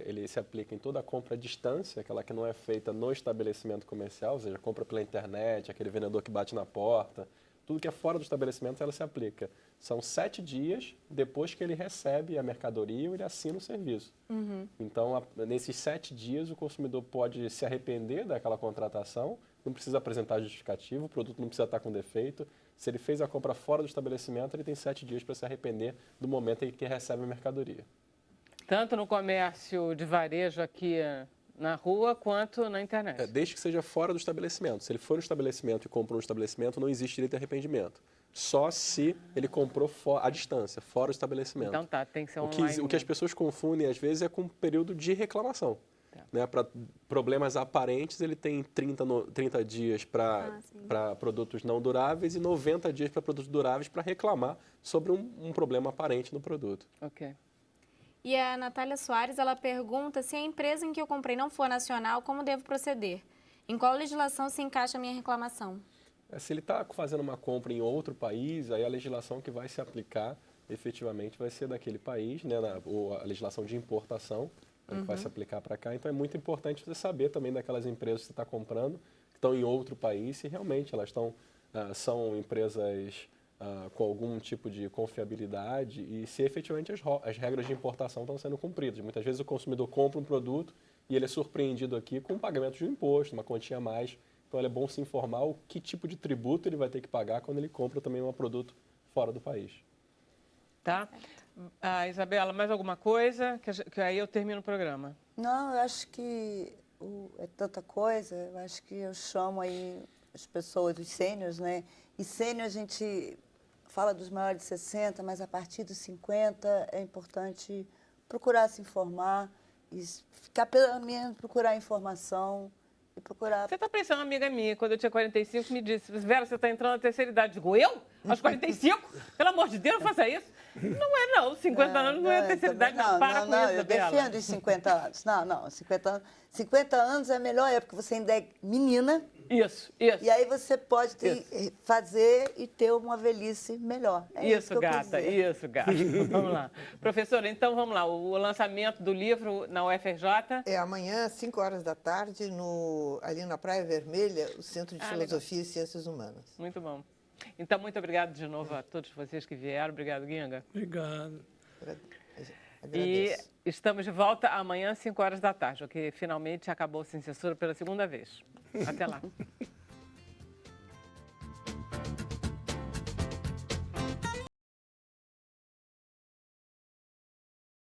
ele se aplica em toda a compra à distância, aquela que não é feita no estabelecimento comercial, ou seja, compra pela internet, aquele vendedor que bate na porta, tudo que é fora do estabelecimento, ela se aplica. São 7 dias depois que ele recebe a mercadoria ou ele assina o serviço. Uhum. Então, nesses 7 dias, o consumidor pode se arrepender daquela contratação, não precisa apresentar justificativo, o produto não precisa estar com defeito. Se ele fez a compra fora do estabelecimento, ele tem 7 dias para se arrepender do momento em que recebe a mercadoria.
Tanto no comércio de varejo aqui na rua, quanto na internet?
Desde que seja fora do estabelecimento. Se ele for no estabelecimento e comprou no estabelecimento, não existe direito de arrependimento. Só se ele comprou à distância, fora do estabelecimento.
Então tá, tem que ser online.
O que as pessoas confundem, às vezes, é com um período de reclamação. Né? Para problemas aparentes, ele tem 30 dias para produtos não duráveis e 90 dias para produtos duráveis para reclamar sobre um problema aparente no produto.
Ok.
E a Natália Soares, ela pergunta se a empresa em que eu comprei não for nacional, como devo proceder? Em qual legislação se encaixa a minha reclamação?
Se ele está fazendo uma compra em outro país, aí a legislação que vai se aplicar efetivamente vai ser daquele país, né? Ou a legislação de importação. que vai se aplicar para cá. Então é muito importante você saber também daquelas empresas que você está comprando, que estão em outro país, se realmente elas são empresas com algum tipo de confiabilidade e se efetivamente as regras de importação estão sendo cumpridas. Muitas vezes o consumidor compra um produto e ele é surpreendido aqui com o pagamento de um imposto, uma quantia a mais. Então é bom se informar o que tipo de tributo ele vai ter que pagar quando ele compra também um produto fora do país.
Tá. Isabela, mais alguma coisa? Que aí eu termino o programa.
Não, eu acho que é tanta coisa. Eu acho que eu chamo aí as pessoas, os sêniors, né? E sênior a gente fala dos maiores de 60, mas a partir dos 50 é importante procurar se informar e ficar pelo menos procurar informação e procurar...
Você está pensando, uma amiga minha, quando eu tinha 45, me disse, Vera, você está entrando na terceira idade. Digo, eu? Aos 45? Pelo amor de Deus, não faça isso. Não é, não. 50 anos não é a terceira idade, não. Para com isso,
eu defendo os 50 anos. Não, 50 anos é a melhor época, você ainda é menina.
Isso.
E aí você pode fazer e ter uma velhice melhor.
Isso, gata. Vamos lá. Professora, então vamos lá. O lançamento do livro na UFRJ?
É amanhã, às 5 horas da tarde, ali na Praia Vermelha, o Centro de Filosofia legal. E Ciências Humanas.
Muito bom. Então, muito obrigado de novo a todos vocês que vieram. Obrigado, Guinga.
Obrigado.
Agradeço.
E estamos de volta amanhã, às 5 horas da tarde, porque finalmente acabou Sem Censura pela segunda vez. Até lá.